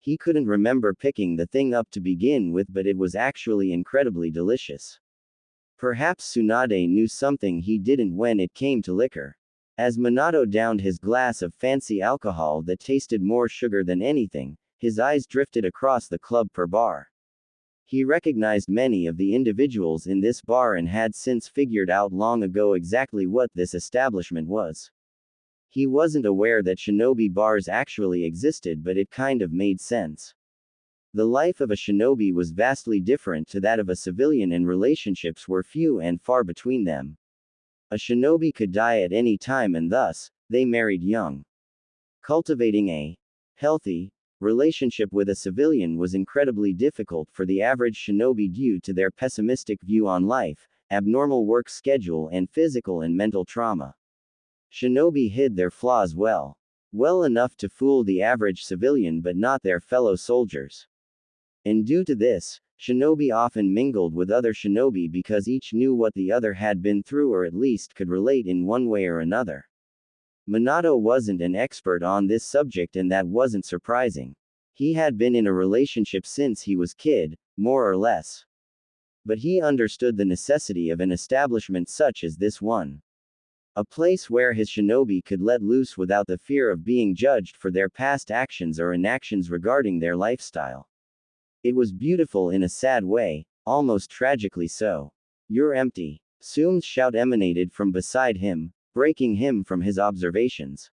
He couldn't remember picking the thing up to begin with, but it was actually incredibly delicious. Perhaps Tsunade knew something he didn't when it came to liquor. As Minato downed his glass of fancy alcohol that tasted more sugar than anything, his eyes drifted across the club per bar. He recognized many of the individuals in this bar and had since figured out long ago exactly what this establishment was. He wasn't aware that shinobi bars actually existed, but it kind of made sense. The life of a shinobi was vastly different to that of a civilian, and relationships were few and far between them. A shinobi could die at any time, and thus, they married young. Cultivating a healthy relationship with a civilian was incredibly difficult for the average shinobi due to their pessimistic view on life, abnormal work schedule, and physical and mental trauma. Shinobi hid their flaws well. Well enough to fool the average civilian but not their fellow soldiers. And due to this, shinobi often mingled with other shinobi because each knew what the other had been through or at least could relate in one way or another. Minato wasn't an expert on this subject and that wasn't surprising. He had been in a relationship since he was kid, more or less. But he understood the necessity of an establishment such as this one. A place where his shinobi could let loose without the fear of being judged for their past actions or inactions regarding their lifestyle. It was beautiful in a sad way, almost tragically so. "You're empty." Tsume's shout emanated from beside him, breaking him from his observations.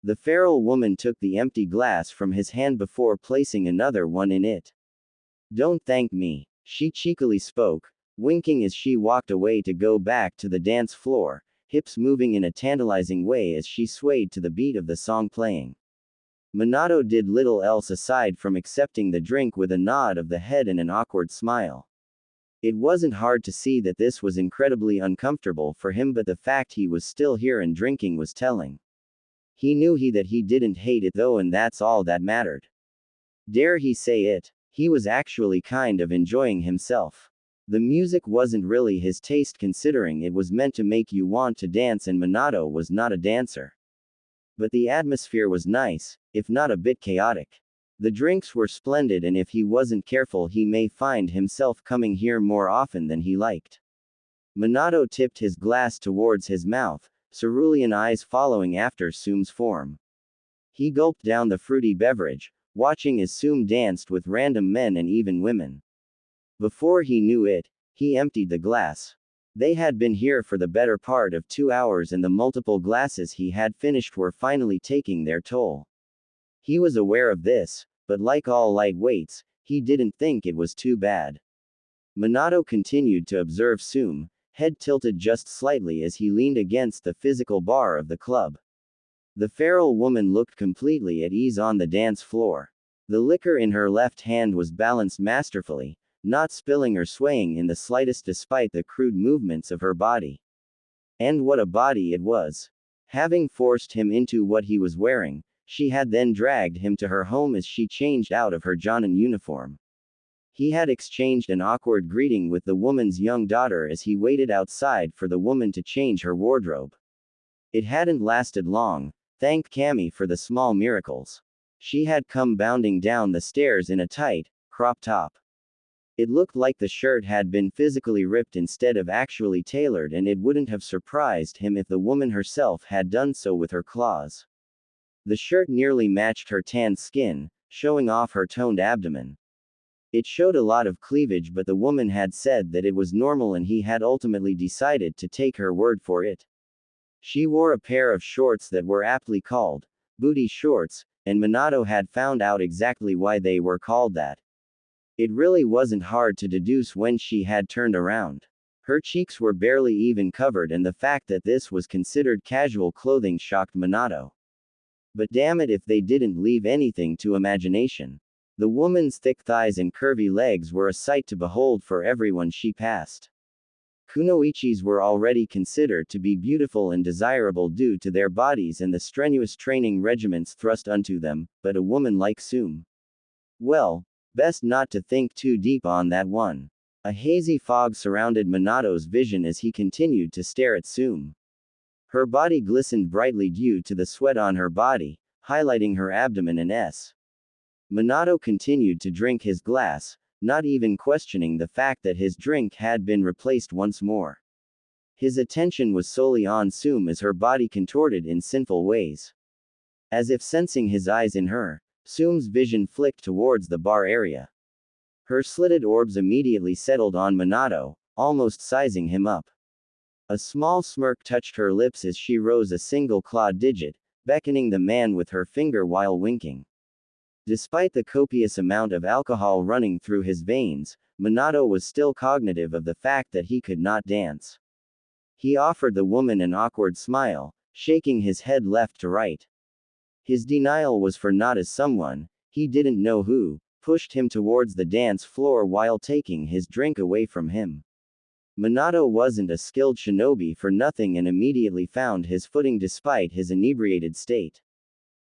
The feral woman took the empty glass from his hand before placing another one in it. "Don't thank me," she cheekily spoke, winking as she walked away to go back to the dance floor, hips moving in a tantalizing way as she swayed to the beat of the song playing. Minato did little else aside from accepting the drink with a nod of the head and an awkward smile. It wasn't hard to see that this was incredibly uncomfortable for him, but the fact he was still here and drinking was telling. He knew that he didn't hate it though, and that's all that mattered. Dare he say it? He was actually kind of enjoying himself. The music wasn't really his taste considering it was meant to make you want to dance and Minato was not a dancer. But the atmosphere was nice, if not a bit chaotic. The drinks were splendid and if he wasn't careful he may find himself coming here more often than he liked. Minato tipped his glass towards his mouth, cerulean eyes following after Tsume's form. He gulped down the fruity beverage, watching as Tsume danced with random men and even women. Before he knew it, he emptied the glass. They had been here for the better part of 2 hours and the multiple glasses he had finished were finally taking their toll. He was aware of this, but like all lightweights, he didn't think it was too bad. Minato continued to observe Tsume, head tilted just slightly as he leaned against the physical bar of the club. The feral woman looked completely at ease on the dance floor. The liquor in her left hand was balanced masterfully, not spilling or swaying in the slightest despite the crude movements of her body. And what a body it was! Having forced him into what he was wearing, she had then dragged him to her home as she changed out of her Jonin uniform. He had exchanged an awkward greeting with the woman's young daughter as he waited outside for the woman to change her wardrobe. It hadn't lasted long, thank Kami for the small miracles. She had come bounding down the stairs in a tight, crop top. It looked like the shirt had been physically ripped instead of actually tailored, and it wouldn't have surprised him if the woman herself had done so with her claws. The shirt nearly matched her tanned skin, showing off her toned abdomen. It showed a lot of cleavage, but the woman had said that it was normal and he had ultimately decided to take her word for it. She wore a pair of shorts that were aptly called booty shorts, and Minato had found out exactly why they were called that. It really wasn't hard to deduce when she had turned around. Her cheeks were barely even covered, and the fact that this was considered casual clothing shocked Minato. But damn it if they didn't leave anything to imagination. The woman's thick thighs and curvy legs were a sight to behold for everyone she passed. Kunoichis were already considered to be beautiful and desirable due to their bodies and the strenuous training regimens thrust unto them, but a woman like Tsume. Well, best not to think too deep on that one. A hazy fog surrounded Minato's vision as he continued to stare at Tsume. Her body glistened brightly due to the sweat on her body, highlighting her abdomen and S. Minato continued to drink his glass, not even questioning the fact that his drink had been replaced once more. His attention was solely on Tsume as her body contorted in sinful ways. As if sensing his eyes in her, Tsume's vision flicked towards the bar area. Her slitted orbs immediately settled on Minato, almost sizing him up. A small smirk touched her lips as she rose a single clawed digit, beckoning the man with her finger while winking. Despite the copious amount of alcohol running through his veins, Minato was still cognitive of the fact that he could not dance. He offered the woman an awkward smile, shaking his head left to right. His denial was for not as someone, he didn't know who, pushed him towards the dance floor while taking his drink away from him. Minato wasn't a skilled shinobi for nothing and immediately found his footing despite his inebriated state.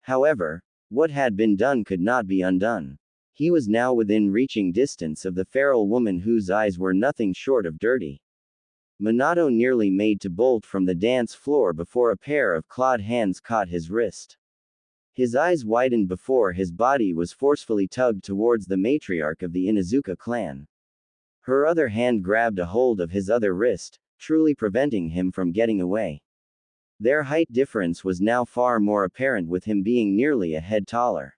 However, what had been done could not be undone. He was now within reaching distance of the feral woman whose eyes were nothing short of dirty. Minato nearly made to bolt from the dance floor before a pair of clawed hands caught his wrist. His eyes widened before his body was forcefully tugged towards the matriarch of the Inuzuka clan. Her other hand grabbed a hold of his other wrist, truly preventing him from getting away. Their height difference was now far more apparent with him being nearly a head taller.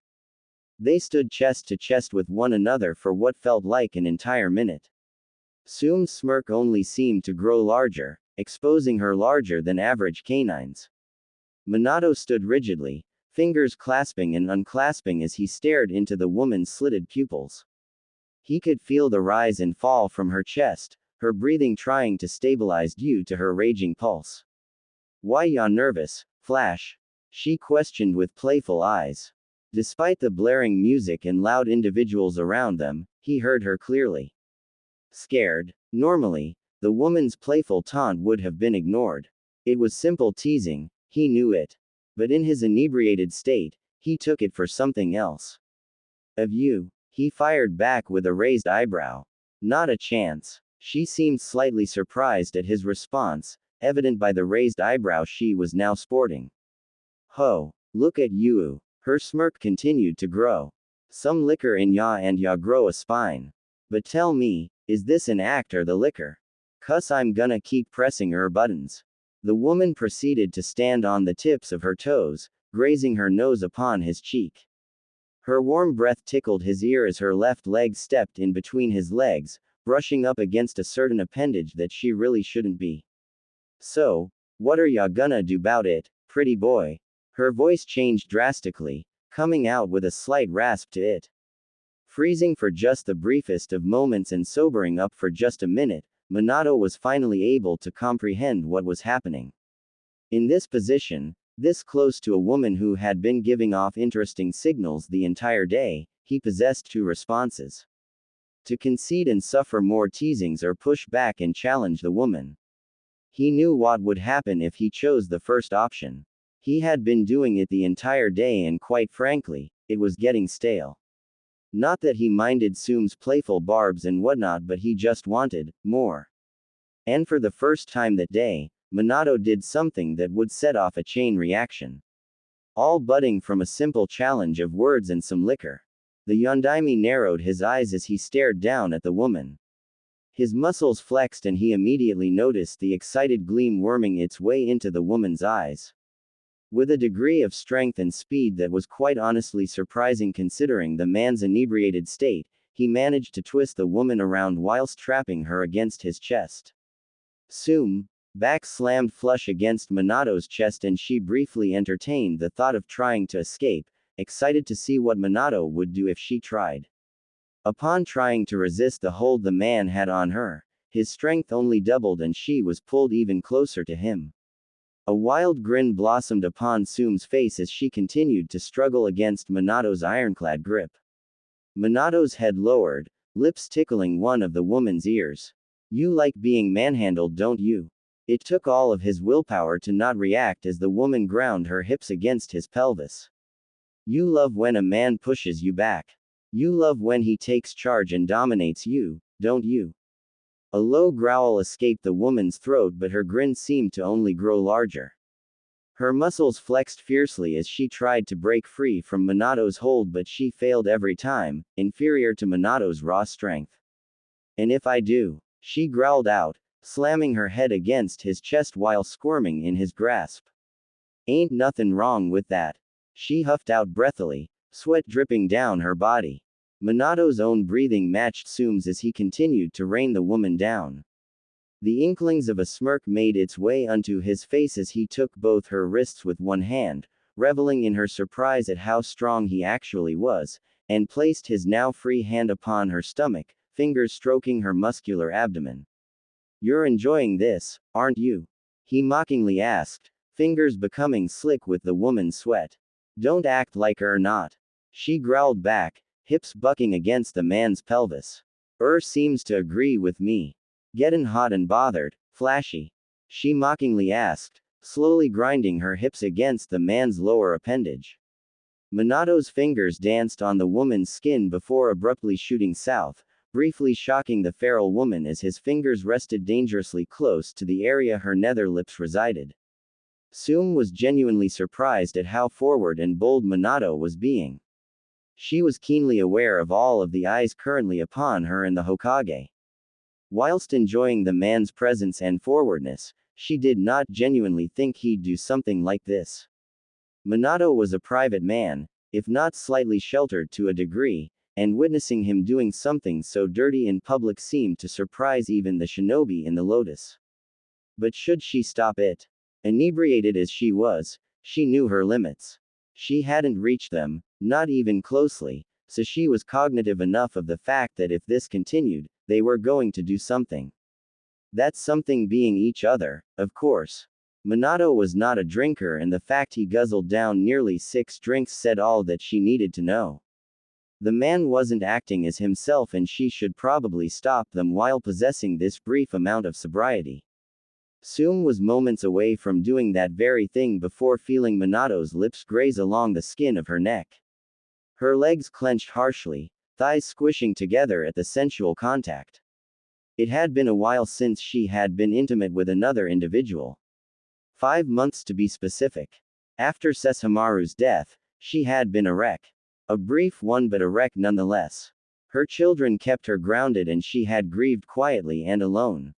They stood chest to chest with one another for what felt like an entire minute. Tsume's smirk only seemed to grow larger, exposing her larger than average canines. Minato stood rigidly, fingers clasping and unclasping as he stared into the woman's slitted pupils. He could feel the rise and fall from her chest, her breathing trying to stabilize due to her raging pulse. "Why ya nervous, Flash?" she questioned with playful eyes. Despite the blaring music and loud individuals around them, he heard her clearly. Scared. Normally, the woman's playful taunt would have been ignored. It was simple teasing, he knew it. But in his inebriated state, he took it for something else. "Of you?" He fired back with a raised eyebrow. "Not a chance." She seemed slightly surprised at his response, evident by the raised eyebrow she was now sporting. "Ho, look at you." Her smirk continued to grow. "Some liquor in ya and ya grow a spine. But tell me, is this an act or the liquor? 'Cause I'm gonna keep pressing her buttons." The woman proceeded to stand on the tips of her toes, grazing her nose upon his cheek. Her warm breath tickled his ear as her left leg stepped in between his legs, brushing up against a certain appendage that she really shouldn't be. "So, what are ya gonna do 'bout it, pretty boy?" Her voice changed drastically, coming out with a slight rasp to it. Freezing for just the briefest of moments and sobering up for just a minute, Minato was finally able to comprehend what was happening. In this position, this close to a woman who had been giving off interesting signals the entire day, he possessed two responses. To concede and suffer more teasings or push back and challenge the woman. He knew what would happen if he chose the first option. He had been doing it the entire day and quite frankly, it was getting stale. Not that he minded Tsume's playful barbs and whatnot, but he just wanted more. And for the first time that day, Minato did something that would set off a chain reaction. All budding from a simple challenge of words and some liquor. The Yondaime narrowed his eyes as he stared down at the woman. His muscles flexed and he immediately noticed the excited gleam worming its way into the woman's eyes. With a degree of strength and speed that was quite honestly surprising considering the man's inebriated state, he managed to twist the woman around whilst trapping her against his chest. Tsume, back slammed flush against Minato's chest and she briefly entertained the thought of trying to escape, excited to see what Minato would do if she tried. Upon trying to resist the hold the man had on her, his strength only doubled and she was pulled even closer to him. A wild grin blossomed upon Tsume's face as she continued to struggle against Minato's ironclad grip. Minato's head lowered, lips tickling one of the woman's ears. "You like being manhandled, don't you?" It took all of his willpower to not react as the woman ground her hips against his pelvis. "You love when a man pushes you back. You love when he takes charge and dominates you, don't you?" A low growl escaped the woman's throat, but her grin seemed to only grow larger. Her muscles flexed fiercely as she tried to break free from Minato's hold, but she failed every time, inferior to Minato's raw strength. "And if I do?" she growled out, slamming her head against his chest while squirming in his grasp. "Ain't nothing wrong with that." She huffed out breathily, sweat dripping down her body. Minato's own breathing matched Tsume's as he continued to rain the woman down. The inklings of a smirk made its way onto his face as he took both her wrists with one hand, reveling in her surprise at how strong he actually was, and placed his now free hand upon her stomach, fingers stroking her muscular abdomen. "You're enjoying this, aren't you?" he mockingly asked, fingers becoming slick with the woman's sweat. "Don't act like you're not." She growled back, hips bucking against the man's pelvis. Seems to agree with me." Gettin' hot and bothered, flashy? She mockingly asked, slowly grinding her hips against the man's lower appendage. Minato's fingers danced on the woman's skin before abruptly shooting south, briefly shocking the feral woman as his fingers rested dangerously close to the area her nether lips resided. Tsume was genuinely surprised at how forward and bold Minato was being. She was keenly aware of all of the eyes currently upon her and the Hokage. Whilst enjoying the man's presence and forwardness, she did not genuinely think he'd do something like this. Minato was a private man, if not slightly sheltered to a degree, and witnessing him doing something so dirty in public seemed to surprise even the shinobi in the lotus. But should she stop it? Inebriated as she was, she knew her limits. She hadn't reached them, not even closely, so she was cognitive enough of the fact that if this continued, they were going to do something. That something being each other, of course. Minato was not a drinker, and the fact he guzzled down nearly 6 drinks said all that she needed to know. The man wasn't acting as himself, and she should probably stop them while possessing this brief amount of sobriety. Tsume was moments away from doing that very thing before feeling Minato's lips graze along the skin of her neck. Her legs clenched harshly, thighs squishing together at the sensual contact. It had been a while since she had been intimate with another individual. 5 months to be specific. After Sesshomaru's death, she had been a wreck. A brief one, but a wreck nonetheless. Her children kept her grounded, and she had grieved quietly and alone.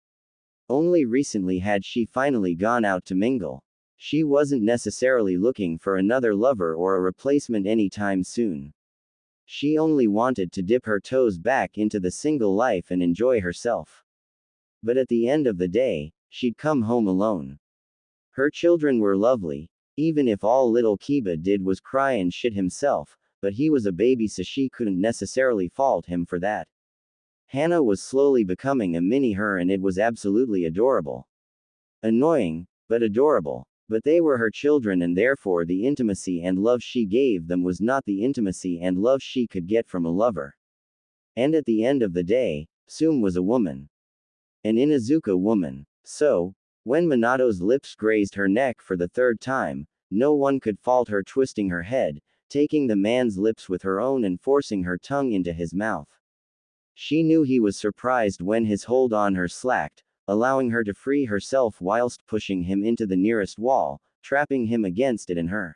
Only recently had she finally gone out to mingle. She wasn't necessarily looking for another lover or a replacement anytime soon. She only wanted to dip her toes back into the single life and enjoy herself. But at the end of the day, she'd come home alone. Her children were lovely, even if all little Kiba did was cry and shit himself, but he was a baby, so she couldn't necessarily fault him for that. Hana was slowly becoming a mini her, and it was absolutely adorable. Annoying, but adorable. But they were her children, and therefore the intimacy and love she gave them was not the intimacy and love she could get from a lover. And at the end of the day, Tsume was a woman. An Inuzuka woman. So, when Minato's lips grazed her neck for the 3rd time, no one could fault her twisting her head, taking the man's lips with her own and forcing her tongue into his mouth. She knew he was surprised when his hold on her slacked, allowing her to free herself whilst pushing him into the nearest wall, trapping him against it and her.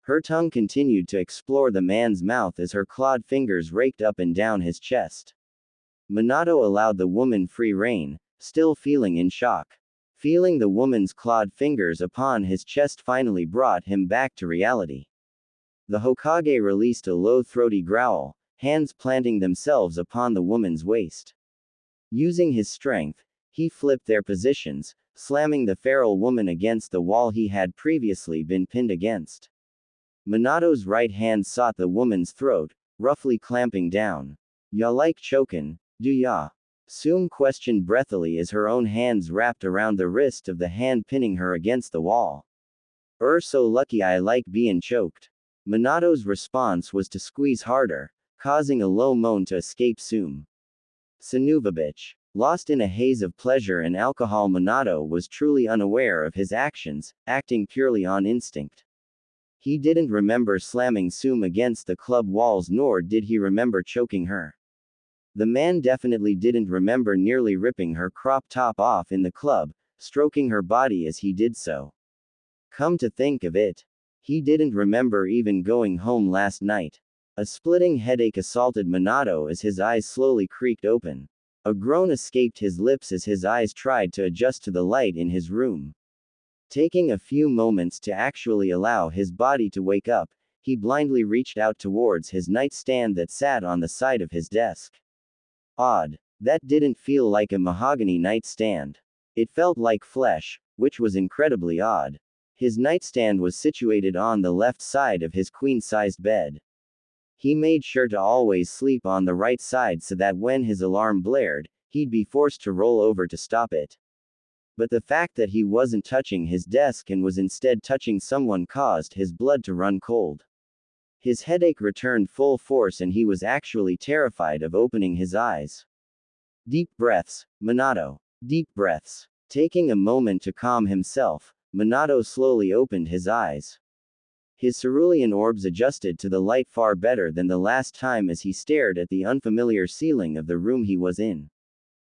Her tongue continued to explore the man's mouth as her clawed fingers raked up and down his chest. Minato allowed the woman free rein, still feeling in shock. Feeling the woman's clawed fingers upon his chest finally brought him back to reality. The Hokage released a low throaty growl, hands planting themselves upon the woman's waist. Using his strength, he flipped their positions, slamming the feral woman against the wall he had previously been pinned against. Minato's right hand sought the woman's throat, roughly clamping down. "Ya like chokin', do ya?" Tsume questioned breathily as her own hands wrapped around the wrist of the hand pinning her against the wall. So lucky I like bein' choked." Minato's response was to squeeze harder, causing a low moan to escape Tsume. Sanuva bitch. Lost in a haze of pleasure and alcohol, Minato was truly unaware of his actions, acting purely on instinct. He didn't remember slamming Tsume against the club walls, nor did he remember choking her. The man definitely didn't remember nearly ripping her crop top off in the club, stroking her body as he did so. Come to think of it, he didn't remember even going home last night. A splitting headache assaulted Minato as his eyes slowly creaked open. A groan escaped his lips as his eyes tried to adjust to the light in his room. Taking a few moments to actually allow his body to wake up, he blindly reached out towards his nightstand that sat on the side of his desk. Odd. That didn't feel like a mahogany nightstand. It felt like flesh, which was incredibly odd. His nightstand was situated on the left side of his queen-sized bed. He made sure to always sleep on the right side so that when his alarm blared, he'd be forced to roll over to stop it. But the fact that he wasn't touching his desk and was instead touching someone caused his blood to run cold. His headache returned full force, and he was actually terrified of opening his eyes. Deep breaths, Minato. Deep breaths. Taking a moment to calm himself, Minato slowly opened his eyes. His cerulean orbs adjusted to the light far better than the last time as he stared at the unfamiliar ceiling of the room he was in.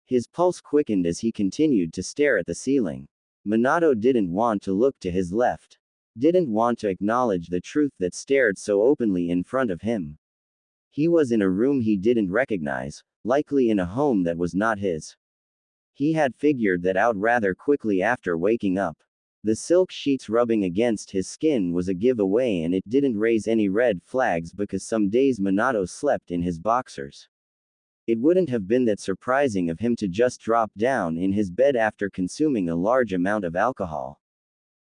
His pulse quickened as he continued to stare at the ceiling. Minato didn't want to look to his left. Didn't want to acknowledge the truth that stared so openly in front of him. He was in a room he didn't recognize, likely in a home that was not his. He had figured that out rather quickly after waking up. The silk sheets rubbing against his skin was a giveaway, and it didn't raise any red flags because some days Minato slept in his boxers. It wouldn't have been that surprising of him to just drop down in his bed after consuming a large amount of alcohol.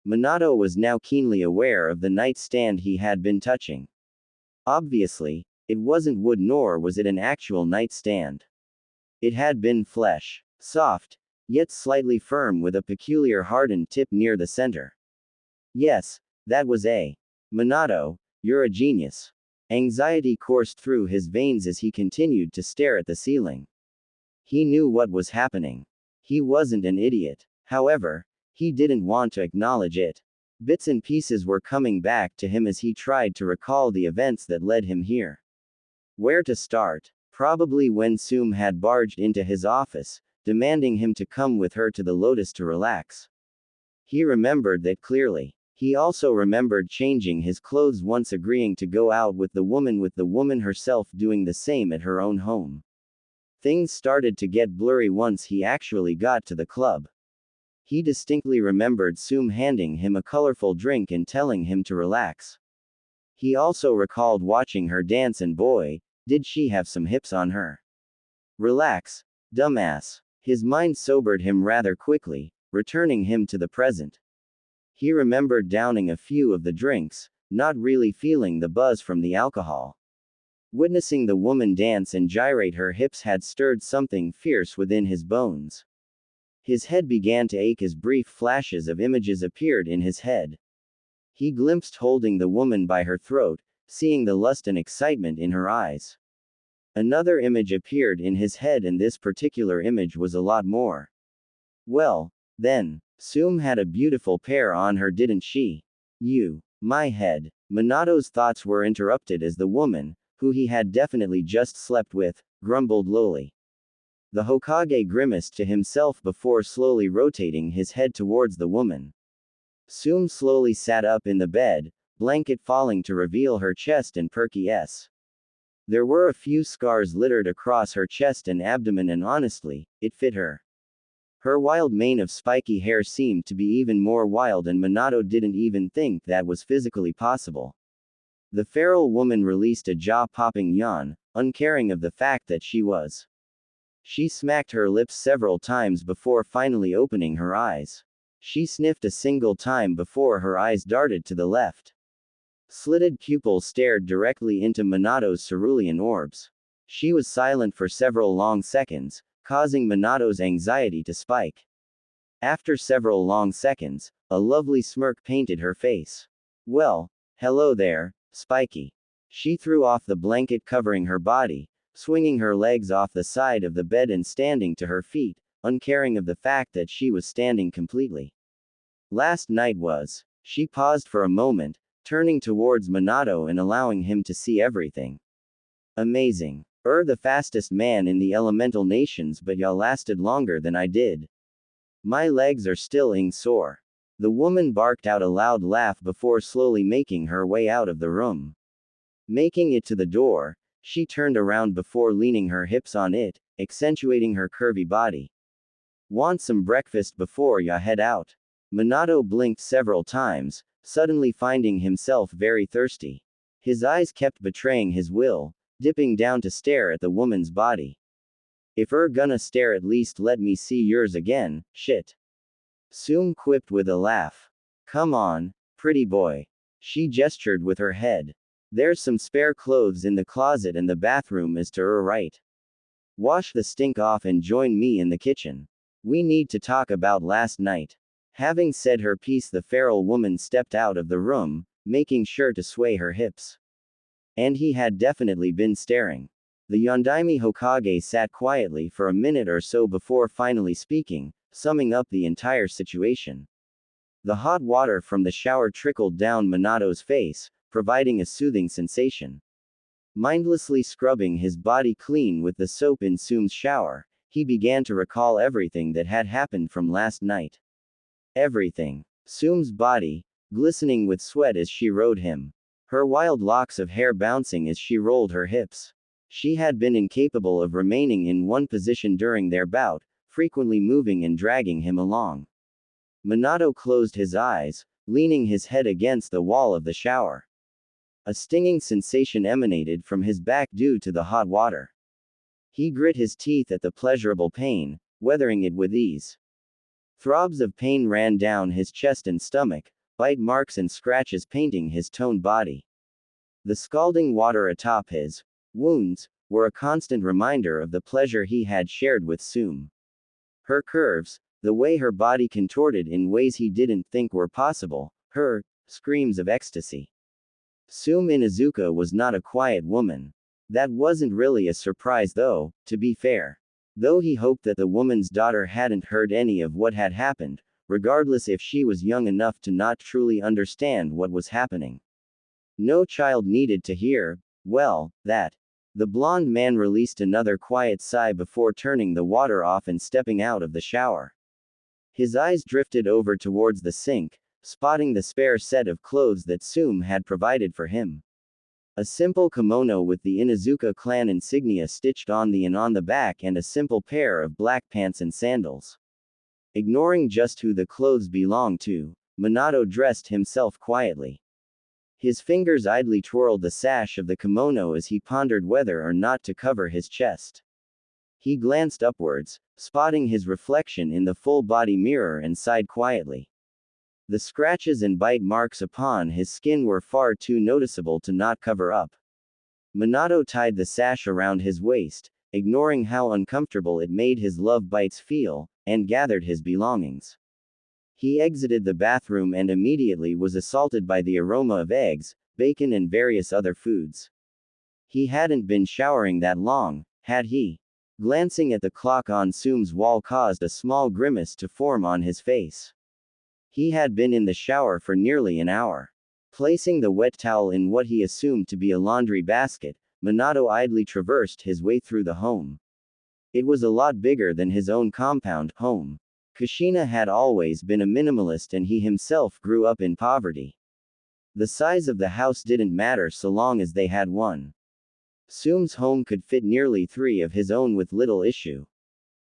Minato was now keenly aware of the nightstand he had been touching. Obviously, it wasn't wood nor was it an actual nightstand. It had been flesh. Soft, yet slightly firm with a peculiar hardened tip near the center. Yes, that was a. Minato, you're a genius. Anxiety coursed through his veins as he continued to stare at the ceiling. He knew what was happening. He wasn't an idiot. However, he didn't want to acknowledge it. Bits and pieces were coming back to him as he tried to recall the events that led him here. Where to start? Probably when Tsume had barged into his office, demanding him to come with her to the Lotus to relax. He remembered that clearly. He also remembered changing his clothes once, agreeing to go out with the woman herself doing the same at her own home. Things started to get blurry once he actually got to the club. He distinctly remembered Tsume handing him a colorful drink and telling him to relax. He also recalled watching her dance, and boy, did she have some hips on her. Relax, dumbass. His mind sobered him rather quickly, returning him to the present. He remembered downing a few of the drinks, not really feeling the buzz from the alcohol. Witnessing the woman dance and gyrate her hips had stirred something fierce within his bones. His head began to ache as brief flashes of images appeared in his head. He glimpsed holding the woman by her throat, seeing the lust and excitement in her eyes. Another image appeared in his head, and this particular image was a lot more. Well, then, Tsume had a beautiful pair on her, didn't she? My head. Minato's thoughts were interrupted as the woman, who he had definitely just slept with, grumbled lowly. The Hokage grimaced to himself before slowly rotating his head towards the woman. Tsume slowly sat up in the bed, blanket falling to reveal her chest and perky S. There were a few scars littered across her chest and abdomen, and honestly, it fit her. Her wild mane of spiky hair seemed to be even more wild, and Minato didn't even think that was physically possible. The feral woman released a jaw-popping yawn, uncaring of the fact that she was. She smacked her lips several times before finally opening her eyes. She sniffed a single time before her eyes darted to the left. Slitted pupils stared directly into Minato's cerulean orbs. She was silent for several long seconds, causing Minato's anxiety to spike. After several long seconds, a lovely smirk painted her face. Well, hello there, Spiky. She threw off the blanket covering her body, swinging her legs off the side of the bed and standing to her feet, uncaring of the fact that she was standing completely. Last night was. She paused for a moment, turning towards Minato and allowing him to see everything. Amazing. The fastest man in the elemental nations, but y'all lasted longer than I did. My legs are still sore. The woman barked out a loud laugh before slowly making her way out of the room. Making it to the door, she turned around before leaning her hips on it, accentuating her curvy body. Want some breakfast before ya head out? Minato blinked several times, suddenly finding himself very thirsty. His eyes kept betraying his will, dipping down to stare at the woman's body. If gonna stare, at least let me see yours again, shit. Tsume quipped with a laugh. Come on, pretty boy. She gestured with her head. There's some spare clothes in the closet and the bathroom is to right. Wash the stink off and join me in the kitchen. We need to talk about last night. Having said her piece, the feral woman stepped out of the room, making sure to sway her hips. And he had definitely been staring. The Yondaime Hokage sat quietly for a minute or so before finally speaking, summing up the entire situation. The hot water from the shower trickled down Minato's face, providing a soothing sensation. Mindlessly scrubbing his body clean with the soap in Tsume's shower, he began to recall everything that had happened from last night. Everything. Tsume's body, glistening with sweat as she rode him. Her wild locks of hair bouncing as she rolled her hips. She had been incapable of remaining in one position during their bout, frequently moving and dragging him along. Minato closed his eyes, leaning his head against the wall of the shower. A stinging sensation emanated from his back due to the hot water. He grit his teeth at the pleasurable pain, weathering it with ease. Throbs of pain ran down his chest and stomach, bite marks and scratches painting his toned body. The scalding water atop his wounds were a constant reminder of the pleasure he had shared with Tsume. Her curves, the way her body contorted in ways he didn't think were possible, her screams of ecstasy. Tsume Inuzuka was not a quiet woman. That wasn't really a surprise though, to be fair. Though he hoped that the woman's daughter hadn't heard any of what had happened, regardless if she was young enough to not truly understand what was happening. No child needed to hear, well, that. The blonde man released another quiet sigh before turning the water off and stepping out of the shower. His eyes drifted over towards the sink, spotting the spare set of clothes that Tsume had provided for him. A simple kimono with the Inuzuka clan insignia stitched on the back and a simple pair of black pants and sandals. Ignoring just who the clothes belonged to, Minato dressed himself quietly. His fingers idly twirled the sash of the kimono as he pondered whether or not to cover his chest. He glanced upwards, spotting his reflection in the full-body mirror and sighed quietly. The scratches and bite marks upon his skin were far too noticeable to not cover up. Minato tied the sash around his waist, ignoring how uncomfortable it made his love bites feel, and gathered his belongings. He exited the bathroom and immediately was assaulted by the aroma of eggs, bacon and various other foods. He hadn't been showering that long, had he? Glancing at the clock on Tsume's wall caused a small grimace to form on his face. He had been in the shower for nearly an hour. Placing the wet towel in what he assumed to be a laundry basket, Minato idly traversed his way through the home. It was a lot bigger than his own compound home. Kushina had always been a minimalist and he himself grew up in poverty. The size of the house didn't matter so long as they had one. Tsume's home could fit nearly 3 of his own with little issue.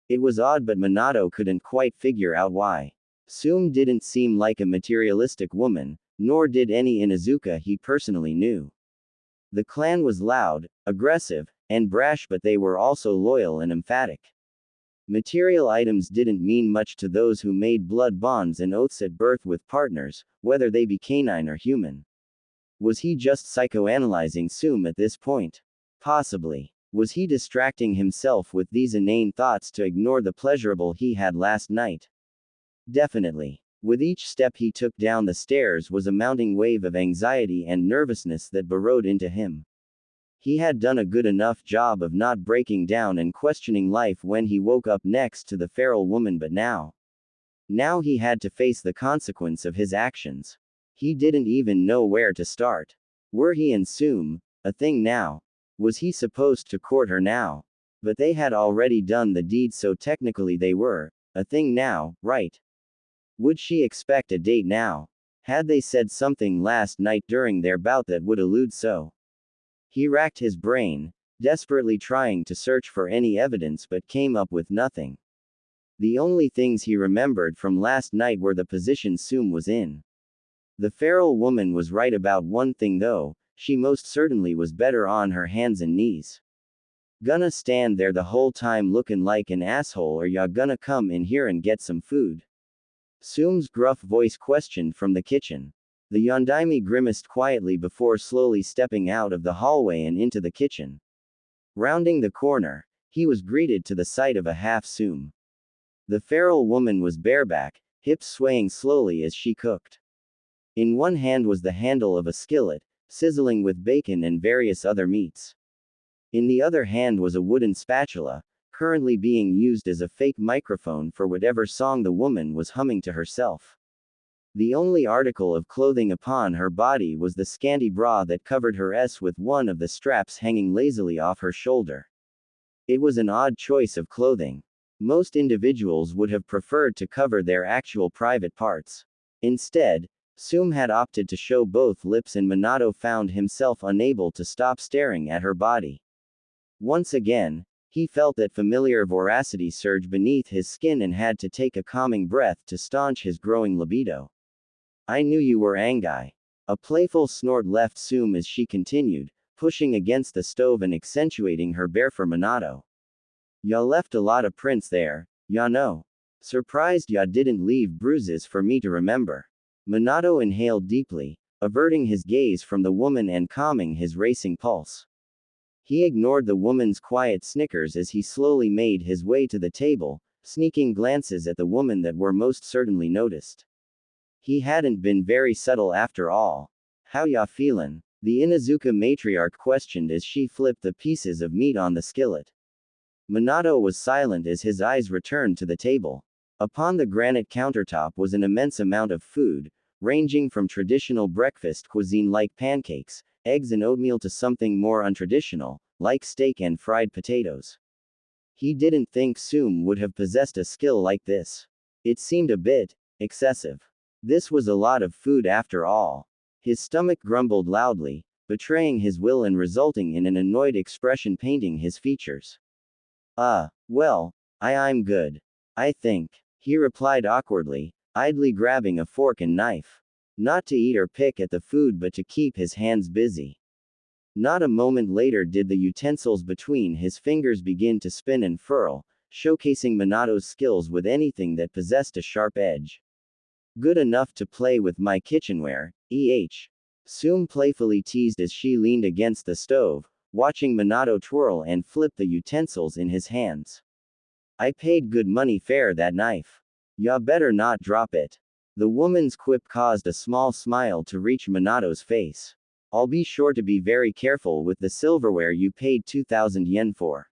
It was odd but Minato couldn't quite figure out why. Tsume didn't seem like a materialistic woman, nor did any Inuzuka he personally knew. The clan was loud, aggressive, and brash but they were also loyal and emphatic. Material items didn't mean much to those who made blood bonds and oaths at birth with partners, whether they be canine or human. Was he just psychoanalyzing Tsume at this point? Possibly. Was he distracting himself with these inane thoughts to ignore the pleasurable he had last night? Definitely. With each step he took down the stairs was a mounting wave of anxiety and nervousness that burrowed into him. He had done a good enough job of not breaking down and questioning life when he woke up next to the feral woman, but now he had to face the consequence of his actions. He didn't even know where to start. Were he and Tsume a thing now? Was he supposed to court her now? But they had already done the deed, so technically they were a thing now, right? Would she expect a date now? Had they said something last night during their bout that would allude so? He racked his brain, desperately trying to search for any evidence but came up with nothing. The only things he remembered from last night were the position Tsume was in. The feral woman was right about one thing though, she most certainly was better on her hands and knees. Gonna stand there the whole time looking like an asshole or ya gonna come in here and get some food? Tsume's gruff voice questioned from the kitchen. The Yondaime grimaced quietly before slowly stepping out of the hallway and into the kitchen. Rounding the corner, he was greeted to the sight of a half Tsume. The feral woman was bareback, hips swaying slowly as she cooked. In one hand was the handle of a skillet, sizzling with bacon and various other meats. In the other hand was a wooden spatula, currently being used as a fake microphone for whatever song the woman was humming to herself. The only article of clothing upon her body was the scanty bra that covered her ass with one of the straps hanging lazily off her shoulder. It was an odd choice of clothing. Most individuals would have preferred to cover their actual private parts. Instead, Tsume had opted to show both lips and Minato found himself unable to stop staring at her body. Once again, he felt that familiar voracity surge beneath his skin and had to take a calming breath to staunch his growing libido. I knew you were Angai. A playful snort left Tsume as she continued, pushing against the stove and accentuating her bare for Minato. Ya left a lot of prints there, ya know. Surprised ya didn't leave bruises for me to remember. Minato inhaled deeply, averting his gaze from the woman and calming his racing pulse. He ignored the woman's quiet snickers as he slowly made his way to the table, sneaking glances at the woman that were most certainly noticed. He hadn't been very subtle after all. How ya feelin'? The Inuzuka matriarch questioned as she flipped the pieces of meat on the skillet. Minato was silent as his eyes returned to the table. Upon the granite countertop was an immense amount of food, ranging from traditional breakfast cuisine like pancakes, eggs and oatmeal to something more untraditional, like steak and fried potatoes. He didn't think Tsume would have possessed a skill like this. It seemed a bit excessive. This was a lot of food after all. His stomach grumbled loudly, betraying his will and resulting in an annoyed expression painting his features. Well, I'm good. I think, he replied awkwardly, idly grabbing a fork and knife. Not to eat or pick at the food but to keep his hands busy. Not a moment later did the utensils between his fingers begin to spin and furl, showcasing Minato's skills with anything that possessed a sharp edge. Good enough to play with my kitchenware, Tsume playfully teased as she leaned against the stove, watching Minato twirl and flip the utensils in his hands. I paid good money for that knife. Ya better not drop it. The woman's quip caused a small smile to reach Minato's face. I'll be sure to be very careful with the silverware you paid 2,000 yen for.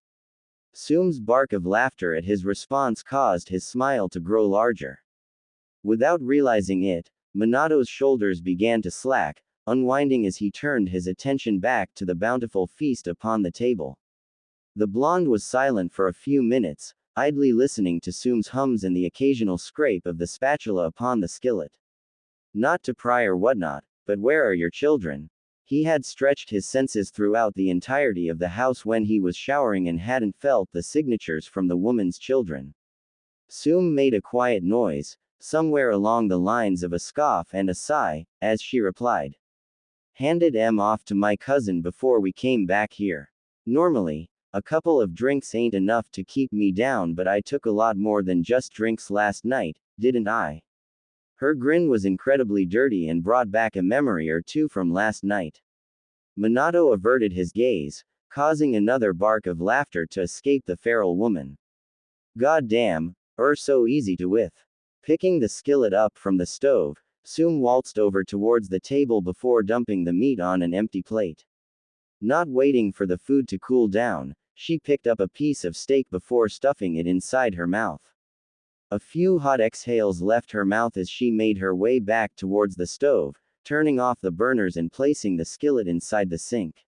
Tsume's bark of laughter at his response caused his smile to grow larger. Without realizing it, Minato's shoulders began to slack, unwinding as he turned his attention back to the bountiful feast upon the table. The blonde was silent for a few minutes, idly listening to Tsume's hums and the occasional scrape of the spatula upon the skillet. Not to pry or whatnot, but where are your children? He had stretched his senses throughout the entirety of the house when he was showering and hadn't felt the signatures from the woman's children. Tsume made a quiet noise, somewhere along the lines of a scoff and a sigh, as she replied. Handed em off to my cousin before we came back here. Normally, a couple of drinks ain't enough to keep me down, but I took a lot more than just drinks last night, didn't I? Her grin was incredibly dirty and brought back a memory or two from last night. Minato averted his gaze, causing another bark of laughter to escape the feral woman. God damn, so easy to with. Picking the skillet up from the stove, Tsume waltzed over towards the table before dumping the meat on an empty plate. Not waiting for the food to cool down, she picked up a piece of steak before stuffing it inside her mouth. A few hot exhales left her mouth as she made her way back towards the stove, turning off the burners and placing the skillet inside the sink.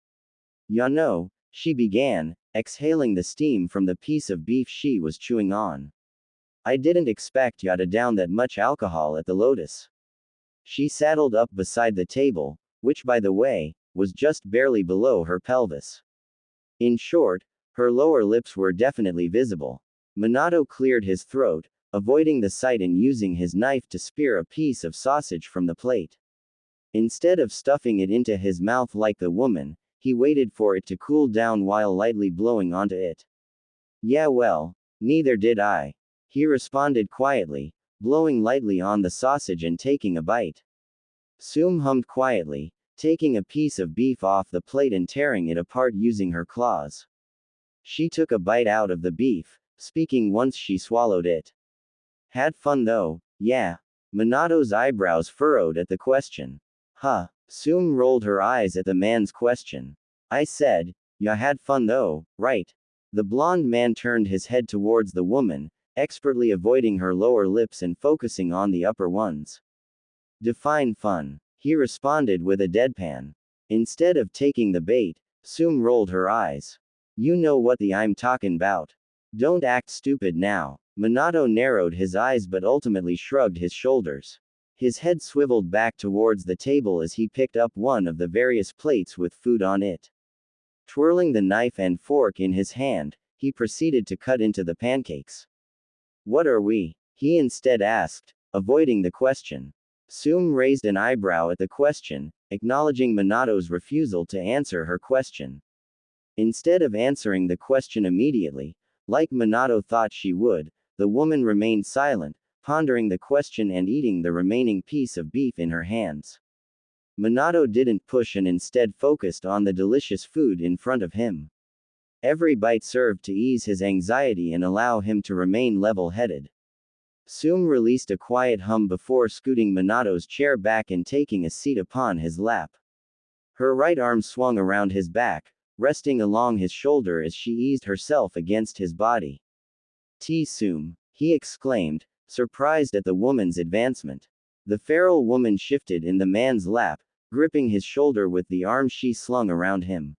Ya know, she began, exhaling the steam from the piece of beef she was chewing on. I didn't expect ya to down that much alcohol at the Lotus. She saddled up beside the table, which by the way, was just barely below her pelvis. In short, her lower lips were definitely visible. Minato cleared his throat, avoiding the sight and using his knife to spear a piece of sausage from the plate. Instead of stuffing it into his mouth like the woman, he waited for it to cool down while lightly blowing onto it. Yeah well, neither did I. He responded quietly, blowing lightly on the sausage and taking a bite. Tsume hummed quietly, taking a piece of beef off the plate and tearing it apart using her claws. She took a bite out of the beef, speaking once she swallowed it. Had fun though, yeah. Minato's eyebrows furrowed at the question. Huh. Tsume rolled her eyes at the man's question. I said, Ya had fun though, right? The blonde man turned his head towards the woman, expertly avoiding her lower lips and focusing on the upper ones. Define fun. He responded with a deadpan. Instead of taking the bait, Tsume rolled her eyes. You know what the I'm talking about. Don't act stupid now. Minato narrowed his eyes but ultimately shrugged his shoulders. His head swiveled back towards the table as he picked up one of the various plates with food on it. Twirling the knife and fork in his hand, he proceeded to cut into the pancakes. What are we? He instead asked, avoiding the question. Tsume raised an eyebrow at the question, acknowledging Minato's refusal to answer her question. Instead of answering the question immediately, like Minato thought she would, the woman remained silent, pondering the question and eating the remaining piece of beef in her hands. Minato didn't push and instead focused on the delicious food in front of him. Every bite served to ease his anxiety and allow him to remain level-headed. Tsume released a quiet hum before scooting Minato's chair back and taking a seat upon his lap. Her right arm swung around his back, resting along his shoulder as she eased herself against his body. Tsume, he exclaimed, surprised at the woman's advancement. The feral woman shifted in the man's lap, gripping his shoulder with the arm she slung around him.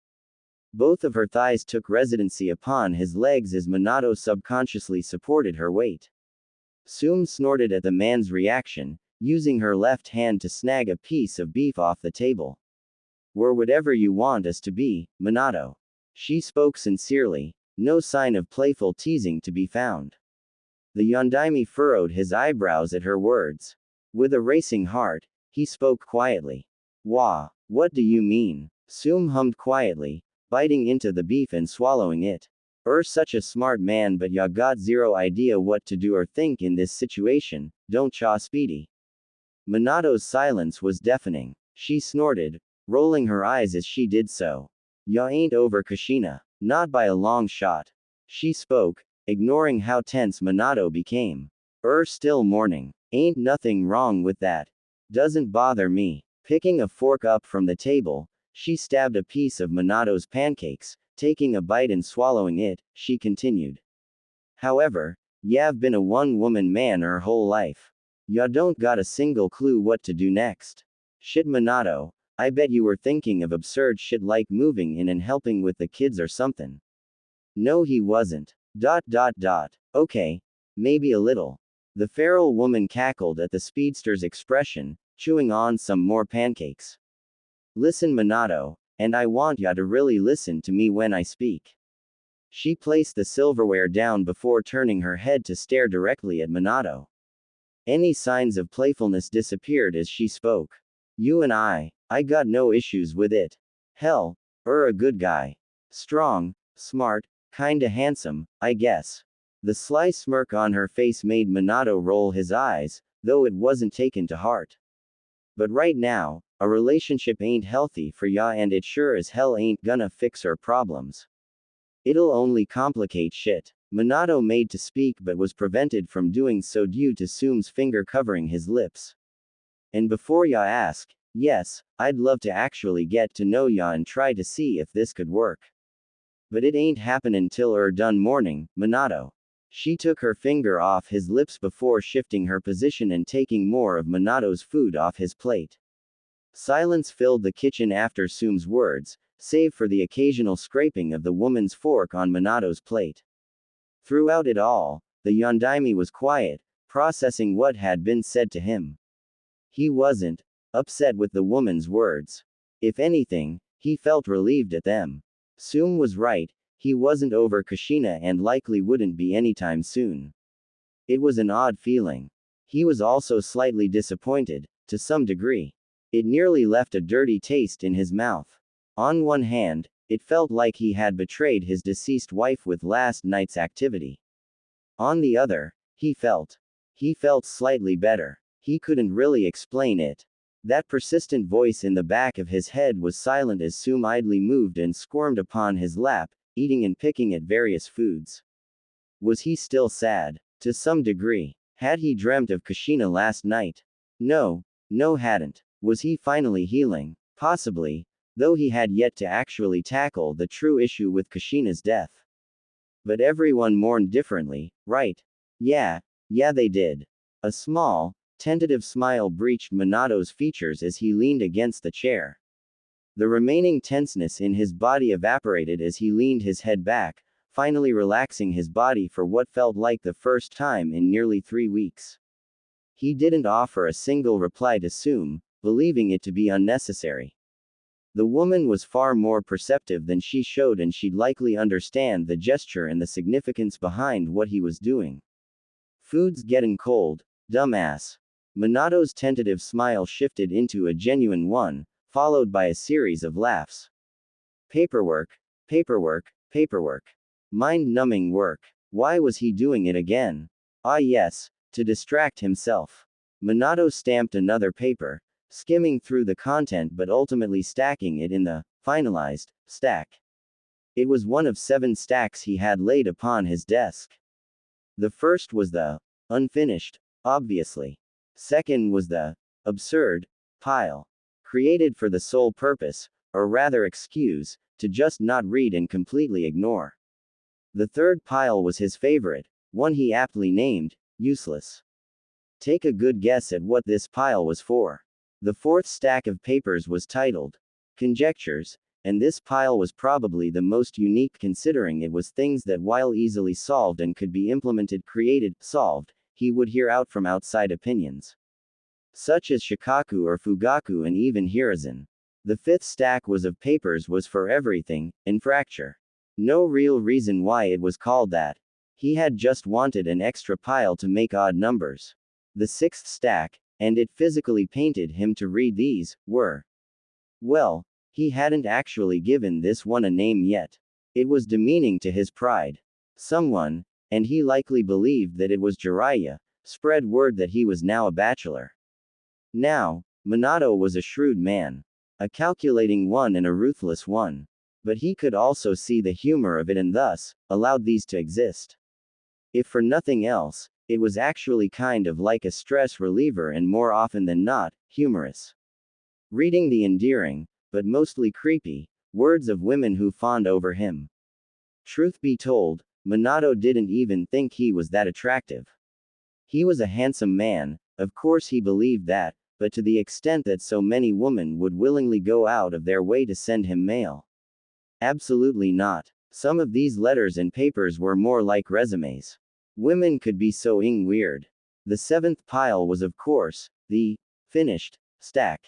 Both of her thighs took residency upon his legs as Minato subconsciously supported her weight. Tsume snorted at the man's reaction, using her left hand to snag a piece of beef off the table. We're whatever you want us to be, Minato. She spoke sincerely, no sign of playful teasing to be found. The Yondaime furrowed his eyebrows at her words. With a racing heart, he spoke quietly. Wah, what do you mean? Tsume hummed quietly, biting into the beef and swallowing it. Such a smart man, but ya got zero idea what to do or think in this situation, don't cha Speedy? Minato's silence was deafening. She snorted, rolling her eyes as she did so. Ya ain't over Kushina. Not by a long shot. She spoke, ignoring how tense Minato became. Still morning. Ain't nothing wrong with that. Doesn't bother me. Picking a fork up from the table, she stabbed a piece of Minato's pancakes, taking a bite and swallowing it, she continued. However, y'ave been a one-woman man her whole life. Ya don't got a single clue what to do next. Shit Minato, I bet you were thinking of absurd shit like moving in and helping with the kids or something. No he wasn't. Okay. Maybe a little. The feral woman cackled at the speedster's expression, chewing on some more pancakes. Listen Minato, and I want ya to really listen to me when I speak. She placed the silverware down before turning her head to stare directly at Minato. Any signs of playfulness disappeared as she spoke. You and I got no issues with it. Hell, a good guy. Strong, smart, kinda handsome, I guess. The sly smirk on her face made Minato roll his eyes, though it wasn't taken to heart. But right now, a relationship ain't healthy for ya and it sure as hell ain't gonna fix her problems. It'll only complicate shit. Minato made to speak but was prevented from doing so due to Tsume's finger covering his lips. And before ya ask, yes, I'd love to actually get to know ya and try to see if this could work. But it ain't happenin' till done morning, Minato. She took her finger off his lips before shifting her position and taking more of Minato's food off his plate. Silence filled the kitchen after Tsume's words, save for the occasional scraping of the woman's fork on Minato's plate. Throughout it all, the Yondaime was quiet, processing what had been said to him. He wasn't upset with the woman's words. If anything, he felt relieved at them. Tsume was right, he wasn't over Kushina and likely wouldn't be anytime soon. It was an odd feeling. He was also slightly disappointed, to some degree. It nearly left a dirty taste in his mouth. On one hand, it felt like he had betrayed his deceased wife with last night's activity. On the other, he felt slightly better. He couldn't really explain it. That persistent voice in the back of his head was silent as Tsume idly moved and squirmed upon his lap, eating and picking at various foods. Was he still sad? To some degree. Had he dreamt of Kushina last night? No, hadn't. Was he finally healing? Possibly, though he had yet to actually tackle the true issue with Kushina's death. But everyone mourned differently, right? Yeah, they did. A small, tentative smile breached Minato's features as he leaned against the chair. The remaining tenseness in his body evaporated as he leaned his head back, finally relaxing his body for what felt like the first time in nearly 3 weeks. He didn't offer a single reply to Tsume, believing it to be unnecessary. The woman was far more perceptive than she showed, and she'd likely understand the gesture and the significance behind what he was doing. Food's getting cold, dumbass. Minato's tentative smile shifted into a genuine one, followed by a series of laughs. Paperwork, paperwork, paperwork. Mind-numbing work. Why was he doing it again? Ah yes, to distract himself. Minato stamped another paper, skimming through the content but ultimately stacking it in the finalized stack. It was one of 7 stacks he had laid upon his desk. The first was the unfinished, obviously. Second was the absurd pile, created for the sole purpose, or rather excuse, to just not read and completely ignore. The third pile was his favorite, one he aptly named useless. Take a good guess at what this pile was for. The fourth stack of papers was titled Conjectures, and this pile was probably the most unique considering it was things that, while easily solved and could be implemented, created, solved, he would hear out from outside opinions, such as Shikaku or Fugaku and even Hiruzen. The fifth stack was of papers was for everything, and fracture. No real reason why it was called that. He had just wanted an extra pile to make odd numbers. The sixth stack, and it physically painted him to read these, were. Well, he hadn't actually given this one a name yet. It was demeaning to his pride. Someone, and he likely believed that it was Jiraiya, spread word that he was now a bachelor. Now, Minato was a shrewd man. A calculating one and a ruthless one. But he could also see the humor of it and thus, allowed these to exist. If for nothing else, it was actually kind of like a stress reliever and more often than not, humorous. Reading the endearing, but mostly creepy, words of women who fawned over him. Truth be told, Minato didn't even think he was that attractive. He was a handsome man, of course he believed that, but to the extent that so many women would willingly go out of their way to send him mail. Absolutely not. Some of these letters and papers were more like resumes. Women could be so weird. The seventh pile was, of course, the finished stack,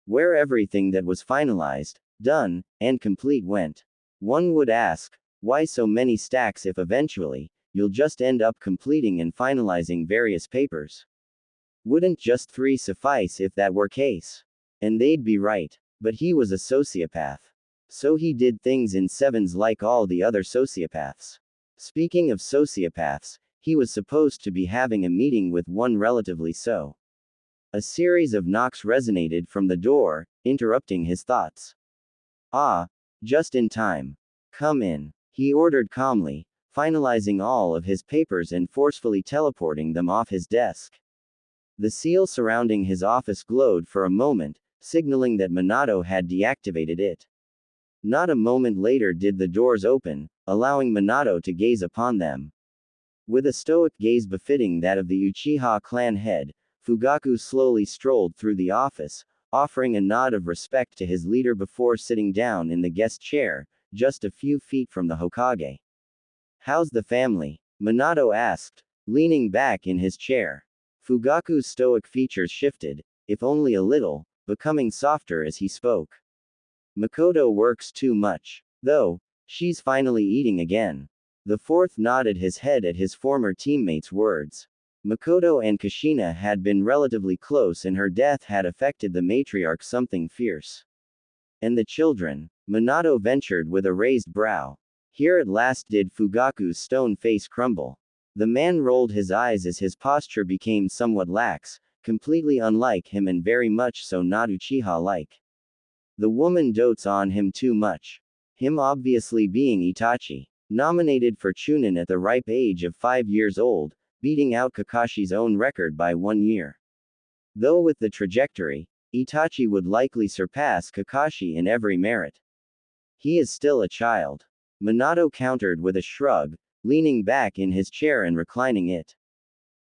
where everything that was finalized, done, and complete went. One would ask, why so many stacks if eventually, you'll just end up completing and finalizing various papers? Wouldn't just 3 suffice if that were case? And they'd be right. But he was a sociopath. So he did things in 7s like all the other sociopaths. Speaking of sociopaths, he was supposed to be having a meeting with one relatively so. A series of knocks resonated from the door, interrupting his thoughts. Ah, just in time. Come in, he ordered calmly, finalizing all of his papers and forcefully teleporting them off his desk. The seal surrounding his office glowed for a moment, signaling that Minato had deactivated it. Not a moment later did the doors open, allowing Minato to gaze upon them. With a stoic gaze befitting that of the Uchiha clan head, Fugaku slowly strolled through the office, offering a nod of respect to his leader before sitting down in the guest chair, just a few feet from the Hokage. How's the family? Minato asked, leaning back in his chair. Fugaku's stoic features shifted, if only a little, becoming softer as he spoke. Makoto works too much. Though, she's finally eating again. The fourth nodded his head at his former teammate's words. Makoto and Kushina had been relatively close and her death had affected the matriarch something fierce. And the children? Minato ventured with a raised brow. Here at last did Fugaku's stone face crumble. The man rolled his eyes as his posture became somewhat lax, completely unlike him and very much so not Uchiha-like. The woman dotes on him too much. Him obviously being Itachi. Nominated for Chunin at the ripe age of 5 years old, beating out Kakashi's own record by 1 year. Though with the trajectory, Itachi would likely surpass Kakashi in every merit. He is still a child. Minato countered with a shrug, leaning back in his chair and reclining it.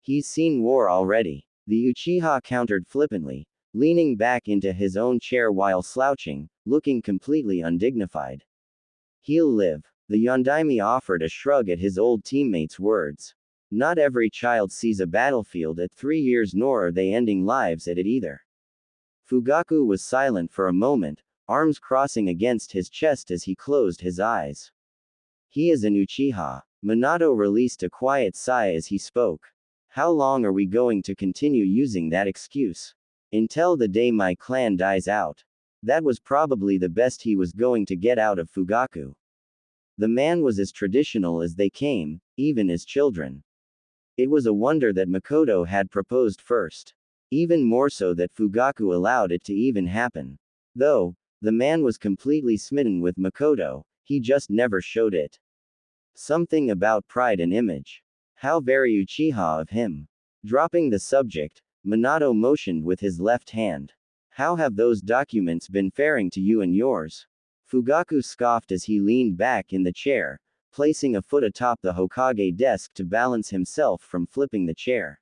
He's seen war already. The Uchiha countered flippantly, leaning back into his own chair while slouching, looking completely undignified. He'll live. The Yondaime offered a shrug at his old teammate's words. Not every child sees a battlefield at 3 years, nor are they ending lives at it either. Fugaku was silent for a moment, arms crossing against his chest as he closed his eyes. He is an Uchiha. Minato released a quiet sigh as he spoke. How long are we going to continue using that excuse? Until the day my clan dies out. That was probably the best he was going to get out of Fugaku. The man was as traditional as they came, even as children. It was a wonder that Makoto had proposed first. Even more so that Fugaku allowed it to even happen. Though, the man was completely smitten with Makoto, he just never showed it. Something about pride and image. How very Uchiha of him. Dropping the subject, Minato motioned with his left hand. How have those documents been faring to you and yours? Fugaku scoffed as he leaned back in the chair, placing a foot atop the Hokage desk to balance himself from flipping the chair.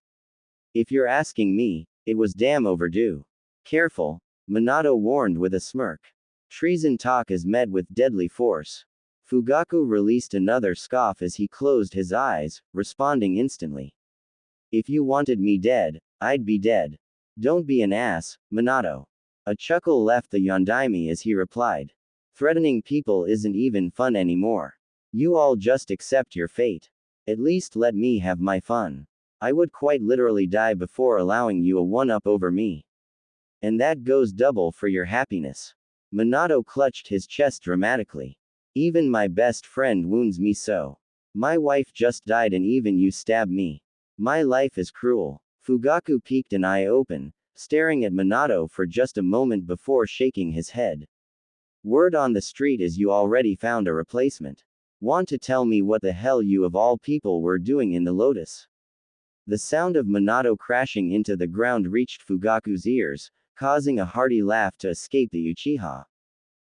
If you're asking me, it was damn overdue. Careful, Minato warned with a smirk. Treason talk is met with deadly force. Fugaku released another scoff as he closed his eyes, responding instantly. If you wanted me dead, I'd be dead. Don't be an ass, Minato. A chuckle left the Yondaime as he replied. Threatening people isn't even fun anymore. You all just accept your fate. At least let me have my fun. I would quite literally die before allowing you a one-up over me. And that goes double for your happiness. Minato clutched his chest dramatically. Even my best friend wounds me so. My wife just died and even you stab me. My life is cruel. Fugaku peeked an eye open, staring at Minato for just a moment before shaking his head. Word on the street is you already found a replacement. Want to tell me what the hell you of all people were doing in the Lotus? The sound of Minato crashing into the ground reached Fugaku's ears, causing a hearty laugh to escape the Uchiha.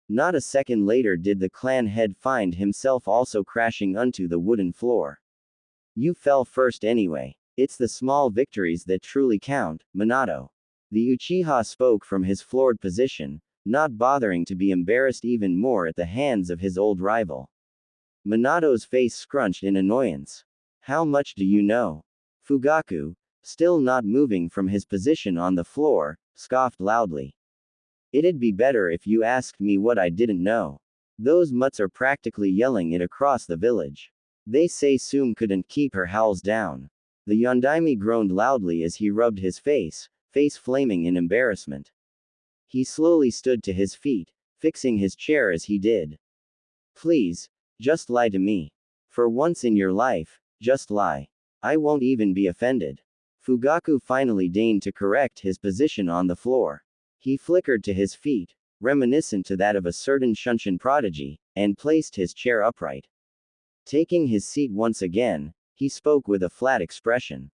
Not a second later did the clan head find himself also crashing onto the wooden floor. You fell first anyway. It's the small victories that truly count, Minato. The Uchiha spoke from his floored position, not bothering to be embarrassed even more at the hands of his old rival. Minato's face scrunched in annoyance. How much do you know? Fugaku, still not moving from his position on the floor, scoffed loudly. It'd be better if you asked me what I didn't know. Those mutts are practically yelling it across the village. They say Tsume couldn't keep her howls down. The Yondaime groaned loudly as he rubbed his face flaming in embarrassment. He slowly stood to his feet, fixing his chair as he did. Please, just lie to me. For once in your life, just lie. I won't even be offended. Fugaku finally deigned to correct his position on the floor. He flickered to his feet, reminiscent to that of a certain Shunshin prodigy, and placed his chair upright. Taking his seat once again, he spoke with a flat expression.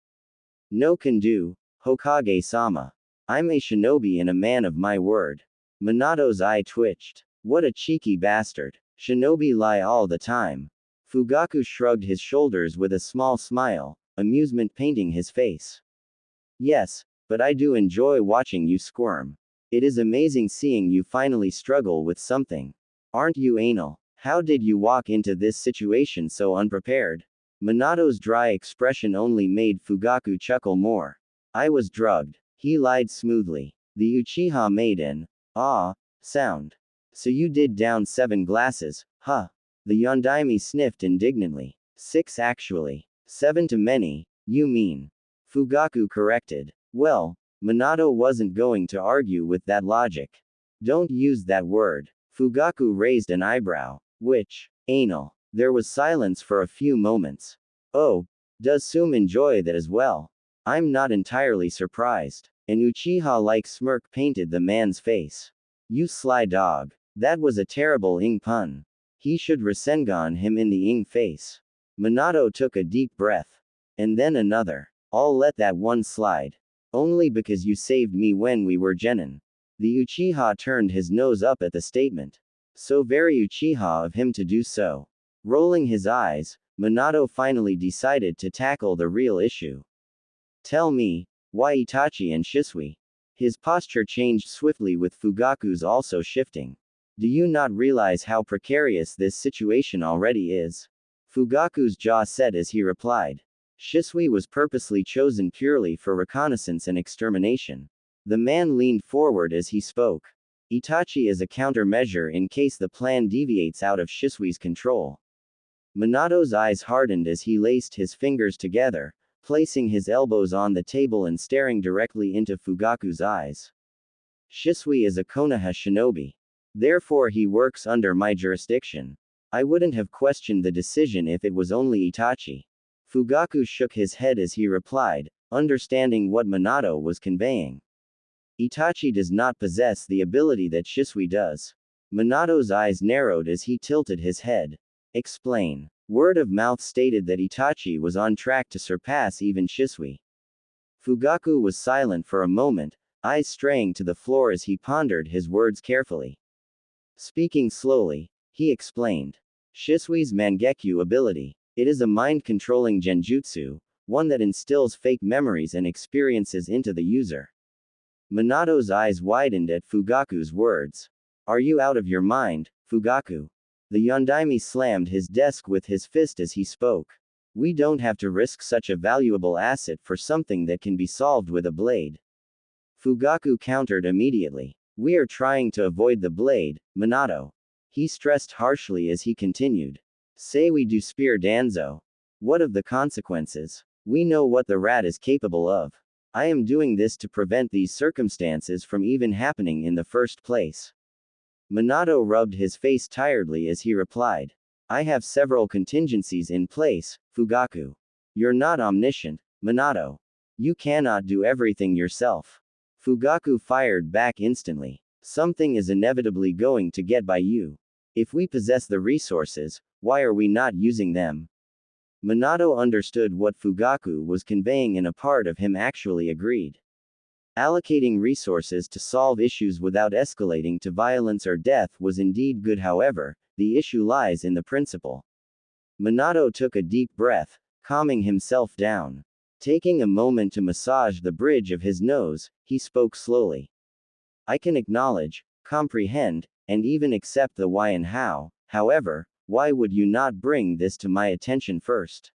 No can do, Hokage-sama. I'm a shinobi and a man of my word. Minato's eye twitched. What a cheeky bastard. Shinobi lie all the time. Fugaku shrugged his shoulders with a small smile, amusement painting his face. Yes, but I do enjoy watching you squirm. It is amazing seeing you finally struggle with something. Aren't you anal? How did you walk into this situation so unprepared? Minato's dry expression only made Fugaku chuckle more. I was drugged. He lied smoothly. The Uchiha made an sound. So you did down 7 glasses, huh? The Yondaime sniffed indignantly. 6 actually. 7 too many, you mean. Fugaku corrected. Well, Minato wasn't going to argue with that logic. Don't use that word. Fugaku raised an eyebrow. Which? Anal. There was silence for a few moments. Oh, does Tsume enjoy that as well? I'm not entirely surprised. An Uchiha-like smirk painted the man's face. You sly dog. That was a terrible ing pun. He should Rasengan him in the ing face. Minato took a deep breath. And then another. I'll let that one slide. Only because you saved me when we were genin. The Uchiha turned his nose up at the statement. So very Uchiha of him to do so. Rolling his eyes, Minato finally decided to tackle the real issue. Tell me, why Itachi and Shisui? His posture changed swiftly with Fugaku's also shifting. Do you not realize how precarious this situation already is? Fugaku's jaw set as he replied. Shisui was purposely chosen purely for reconnaissance and extermination. The man leaned forward as he spoke. Itachi is a countermeasure in case the plan deviates out of Shisui's control. Minato's eyes hardened as he laced his fingers together, placing his elbows on the table and staring directly into Fugaku's eyes. Shisui is a Konoha shinobi. Therefore he works under my jurisdiction. I wouldn't have questioned the decision if it was only Itachi. Fugaku shook his head as he replied, understanding what Minato was conveying. Itachi does not possess the ability that Shisui does. Minato's eyes narrowed as he tilted his head. Explain. Word of mouth stated that Itachi was on track to surpass even Shisui. Fugaku was silent for a moment, eyes straying to the floor as he pondered his words carefully. Speaking slowly, he explained. Shisui's Mangekyu ability. It is a mind-controlling genjutsu, one that instills fake memories and experiences into the user. Minato's eyes widened at Fugaku's words. Are you out of your mind, Fugaku? The Yondaime slammed his desk with his fist as he spoke. We don't have to risk such a valuable asset for something that can be solved with a blade. Fugaku countered immediately. We are trying to avoid the blade, Minato. He stressed harshly as he continued. Say we do spear Danzo. What of the consequences? We know what the rat is capable of. I am doing this to prevent these circumstances from even happening in the first place. Minato rubbed his face tiredly as he replied. I have several contingencies in place, Fugaku. You're not omniscient, Minato. You cannot do everything yourself. Fugaku fired back instantly. Something is inevitably going to get by you. If we possess the resources, why are we not using them? Minato understood what Fugaku was conveying and a part of him actually agreed. Allocating resources to solve issues without escalating to violence or death was indeed good. However, the issue lies in the principle. Minato took a deep breath, calming himself down. Taking a moment to massage the bridge of his nose, he spoke slowly. I can acknowledge, comprehend, and even accept the why and how. However, why would you not bring this to my attention first?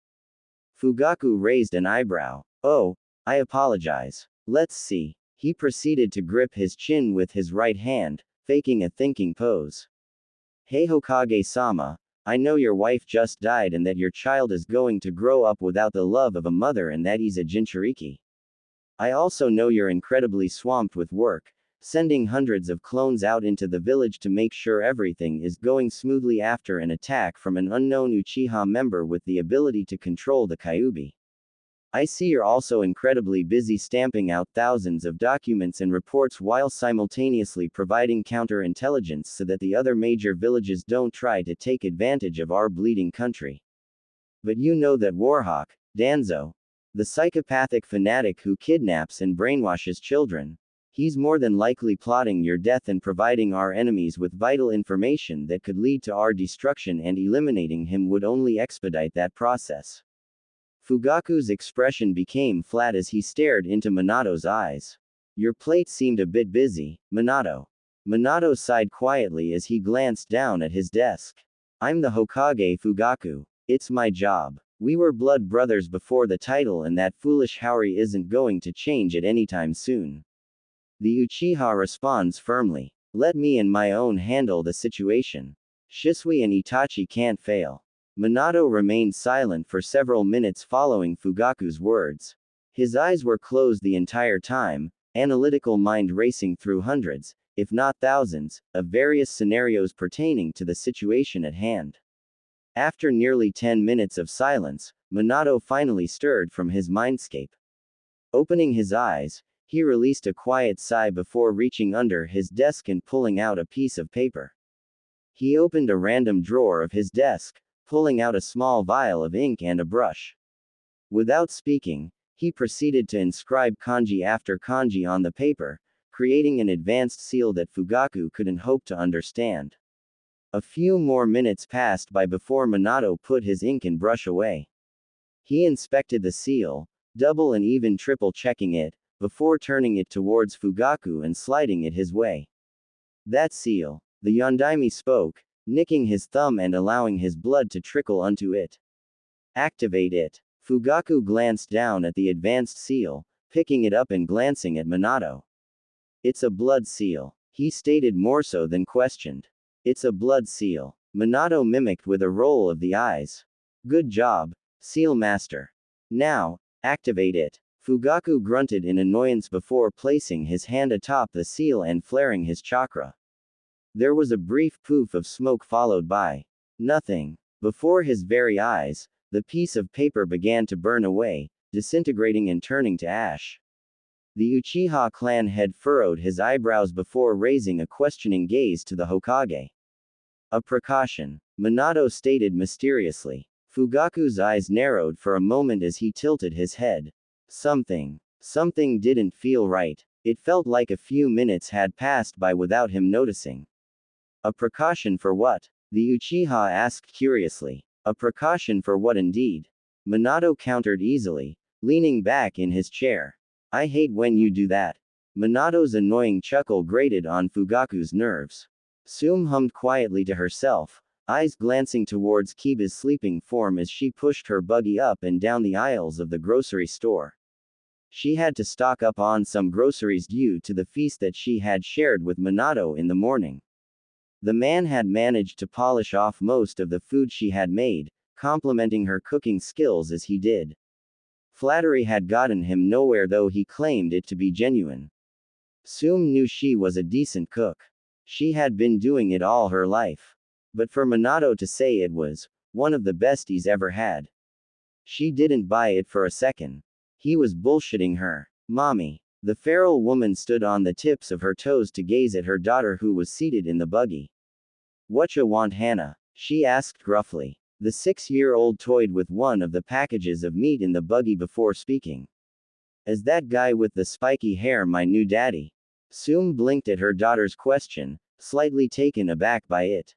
Fugaku raised an eyebrow. Oh, I apologize. Let's see. He proceeded to grip his chin with his right hand, faking a thinking pose. Hey Hokage-sama, I know your wife just died and that your child is going to grow up without the love of a mother and that he's a Jinchuriki. I also know you're incredibly swamped with work, sending hundreds of clones out into the village to make sure everything is going smoothly after an attack from an unknown Uchiha member with the ability to control the Kyuubi. I see you're also incredibly busy stamping out thousands of documents and reports while simultaneously providing counterintelligence so that the other major villages don't try to take advantage of our bleeding country. But you know that Warhawk, Danzo, the psychopathic fanatic who kidnaps and brainwashes children, he's more than likely plotting your death and providing our enemies with vital information that could lead to our destruction, and eliminating him would only expedite that process. Fugaku's expression became flat as he stared into Minato's eyes. Your plate seemed a bit busy, Minato. Minato sighed quietly as he glanced down at his desk. I'm the Hokage Fugaku. It's my job. We were blood brothers before the title, and that foolish Haori isn't going to change it anytime soon. The Uchiha responds firmly. Let me and my own handle the situation. Shisui and Itachi can't fail. Minato remained silent for several minutes following Fugaku's words. His eyes were closed the entire time, analytical mind racing through hundreds, if not thousands, of various scenarios pertaining to the situation at hand. After nearly 10 minutes of silence, Minato finally stirred from his mindscape. Opening his eyes, he released a quiet sigh before reaching under his desk and pulling out a piece of paper. He opened a random drawer of his desk, pulling out a small vial of ink and a brush. Without speaking, he proceeded to inscribe kanji after kanji on the paper, creating an advanced seal that Fugaku couldn't hope to understand. A few more minutes passed by before Minato put his ink and brush away. He inspected the seal, double and even triple checking it, before turning it towards Fugaku and sliding it his way. That seal, the Yondaime spoke, nicking his thumb and allowing his blood to trickle onto it. Activate it. Fugaku glanced down at the advanced seal, picking it up and glancing at Minato. It's a blood seal, he stated more so than questioned. It's a blood seal, Minato mimicked with a roll of the eyes. Good job, seal master. Now, activate it. Fugaku grunted in annoyance before placing his hand atop the seal and flaring his chakra. There was a brief poof of smoke followed by nothing. Before his very eyes, the piece of paper began to burn away, disintegrating and turning to ash. The Uchiha clan head furrowed his eyebrows before raising a questioning gaze to the Hokage. A precaution, Minato stated mysteriously. Fugaku's eyes narrowed for a moment as he tilted his head. Something didn't feel right. It felt like a few minutes had passed by without him noticing. A precaution for what? The Uchiha asked curiously. A precaution for what indeed? Minato countered easily, leaning back in his chair. I hate when you do that. Minato's annoying chuckle grated on Fugaku's nerves. Tsume hummed quietly to herself, eyes glancing towards Kiba's sleeping form as she pushed her buggy up and down the aisles of the grocery store. She had to stock up on some groceries due to the feast that she had shared with Minato in the morning. The man had managed to polish off most of the food she had made, complimenting her cooking skills as he did. Flattery had gotten him nowhere, though he claimed it to be genuine. Tsume knew she was a decent cook. She had been doing it all her life. But for Minato to say it was one of the best he's ever had, she didn't buy it for a second. He was bullshitting her. Mommy. The feral woman stood on the tips of her toes to gaze at her daughter who was seated in the buggy. Whatcha want, Hannah? She asked gruffly. The 6-year-old toyed with one of the packages of meat in the buggy before speaking. Is that guy with the spiky hair my new daddy? Tsume blinked at her daughter's question, slightly taken aback by it.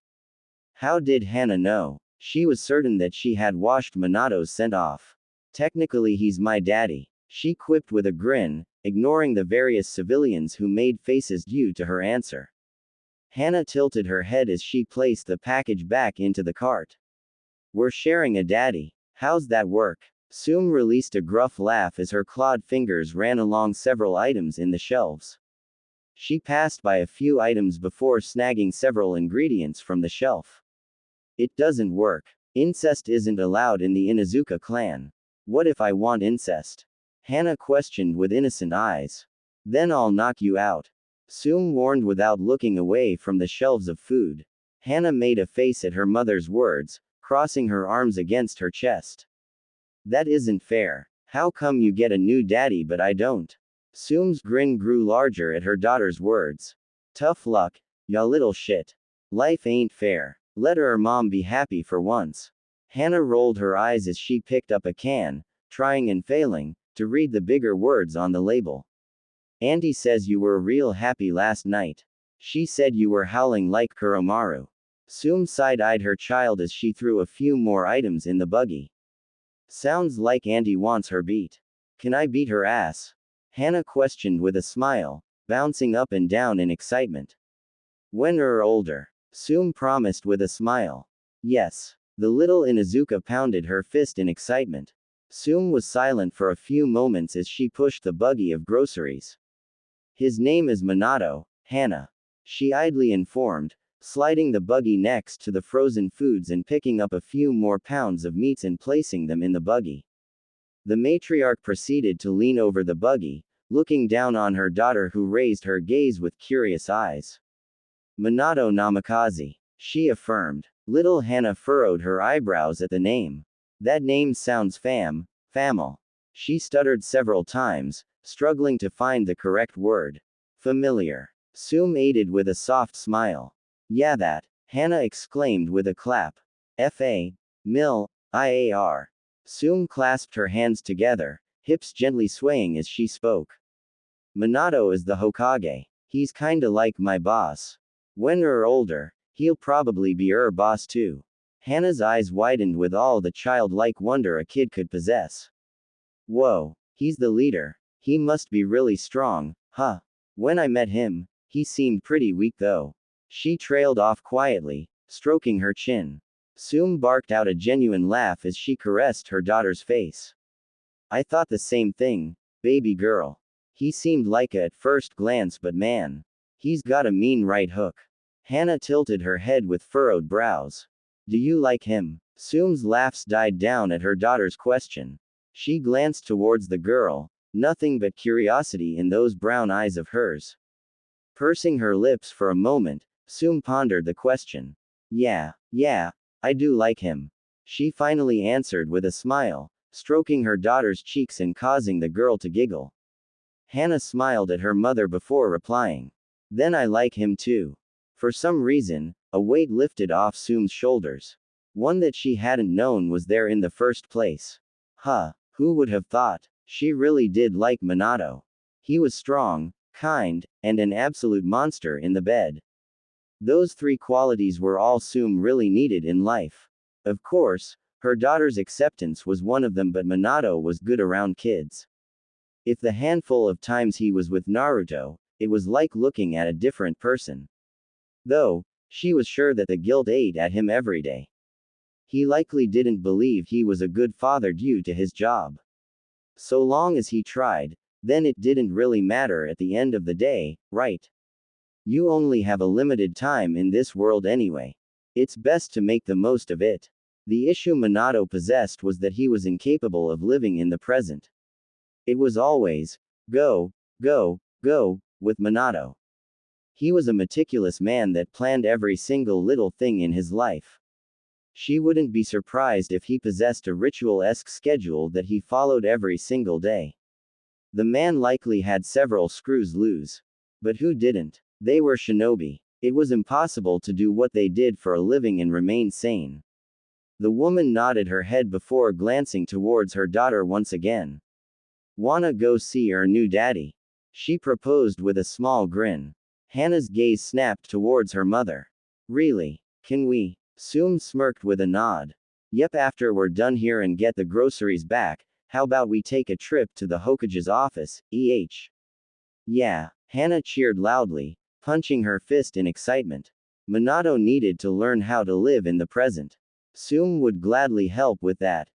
How did Hannah know? She was certain that she had washed Minato's scent off. Technically he's my daddy, she quipped with a grin, ignoring the various civilians who made faces due to her answer. Hannah tilted her head as she placed the package back into the cart. We're sharing a daddy. How's that work? Tsume released a gruff laugh as her clawed fingers ran along several items in the shelves. She passed by a few items before snagging several ingredients from the shelf. It doesn't work. Incest isn't allowed in the Inuzuka clan. What if I want incest? Hannah questioned with innocent eyes. Then I'll knock you out. Tsume warned without looking away from the shelves of food. Hannah made a face at her mother's words, crossing her arms against her chest. That isn't fair. How come you get a new daddy but I don't? Tsume's grin grew larger at her daughter's words. Tough luck, ya little shit. Life ain't fair. Let her mom be happy for once. Hannah rolled her eyes as she picked up a can, trying and failing to read the bigger words on the label. Auntie says you were real happy last night. She said you were howling like Kuromaru. Tsume side-eyed her child as she threw a few more items in the buggy. Sounds like Auntie wants her beat. Can I beat her ass? Hannah questioned with a smile, bouncing up and down in excitement. When you're older, Tsume promised with a smile. Yes. The little Inuzuka pounded her fist in excitement. Tsume was silent for a few moments as she pushed the buggy of groceries. His name is Minato, Hannah. She idly informed, sliding the buggy next to the frozen foods and picking up a few more pounds of meats and placing them in the buggy. The matriarch proceeded to lean over the buggy, looking down on her daughter who raised her gaze with curious eyes. Minato Namikaze, she affirmed. Little Hannah furrowed her eyebrows at the name. That name sounds famal. She stuttered several times, struggling to find the correct word. Familiar. Tsume aided with a soft smile. Yeah, that, Hannah exclaimed with a clap. Iar. Tsume clasped her hands together, hips gently swaying as she spoke. Minato is the Hokage. He's kinda like my boss. When we're older, he'll probably be boss too. Hannah's eyes widened with all the childlike wonder a kid could possess. Whoa, he's the leader. He must be really strong, huh? When I met him, he seemed pretty weak though. She trailed off quietly, stroking her chin. Tsume barked out a genuine laugh as she caressed her daughter's face. I thought the same thing, baby girl. He seemed like a at first glance, but man, he's got a mean right hook. Hannah tilted her head with furrowed brows. Do you like him? Tsume's laughs died down at her daughter's question. She glanced towards the girl, nothing but curiosity in those brown eyes of hers. Pursing her lips for a moment, Tsume pondered the question. Yeah, I do like him. She finally answered with a smile, stroking her daughter's cheeks and causing the girl to giggle. Hannah smiled at her mother before replying. Then I like him too. For some reason, a weight lifted off Tsume's shoulders. One that she hadn't known was there in the first place. Huh, who would have thought? She really did like Minato. He was strong, kind, and an absolute monster in the bed. Those three qualities were all Tsume really needed in life. Of course, her daughter's acceptance was one of them, but Minato was good around kids. If the handful of times he was with Naruto, it was like looking at a different person. Though, she was sure that the guilt ate at him every day. He likely didn't believe he was a good father due to his job. So long as he tried, then it didn't really matter at the end of the day, right? You only have a limited time in this world anyway. It's best to make the most of it. The issue Minato possessed was that he was incapable of living in the present. It was always, go, with Minato. He was a meticulous man that planned every single little thing in his life. She wouldn't be surprised if he possessed a ritual-esque schedule that he followed every single day. The man likely had several screws loose. But who didn't? They were shinobi. It was impossible to do what they did for a living and remain sane. The woman nodded her head before glancing towards her daughter once again. Wanna go see her new daddy? She proposed with a small grin. Hannah's gaze snapped towards her mother. Really? Can we? Tsume smirked with a nod. Yep, after we're done here and get the groceries back, how about we take a trip to the Hokage's office, Yeah, Hannah cheered loudly, punching her fist in excitement. Minato needed to learn how to live in the present. Tsume would gladly help with that.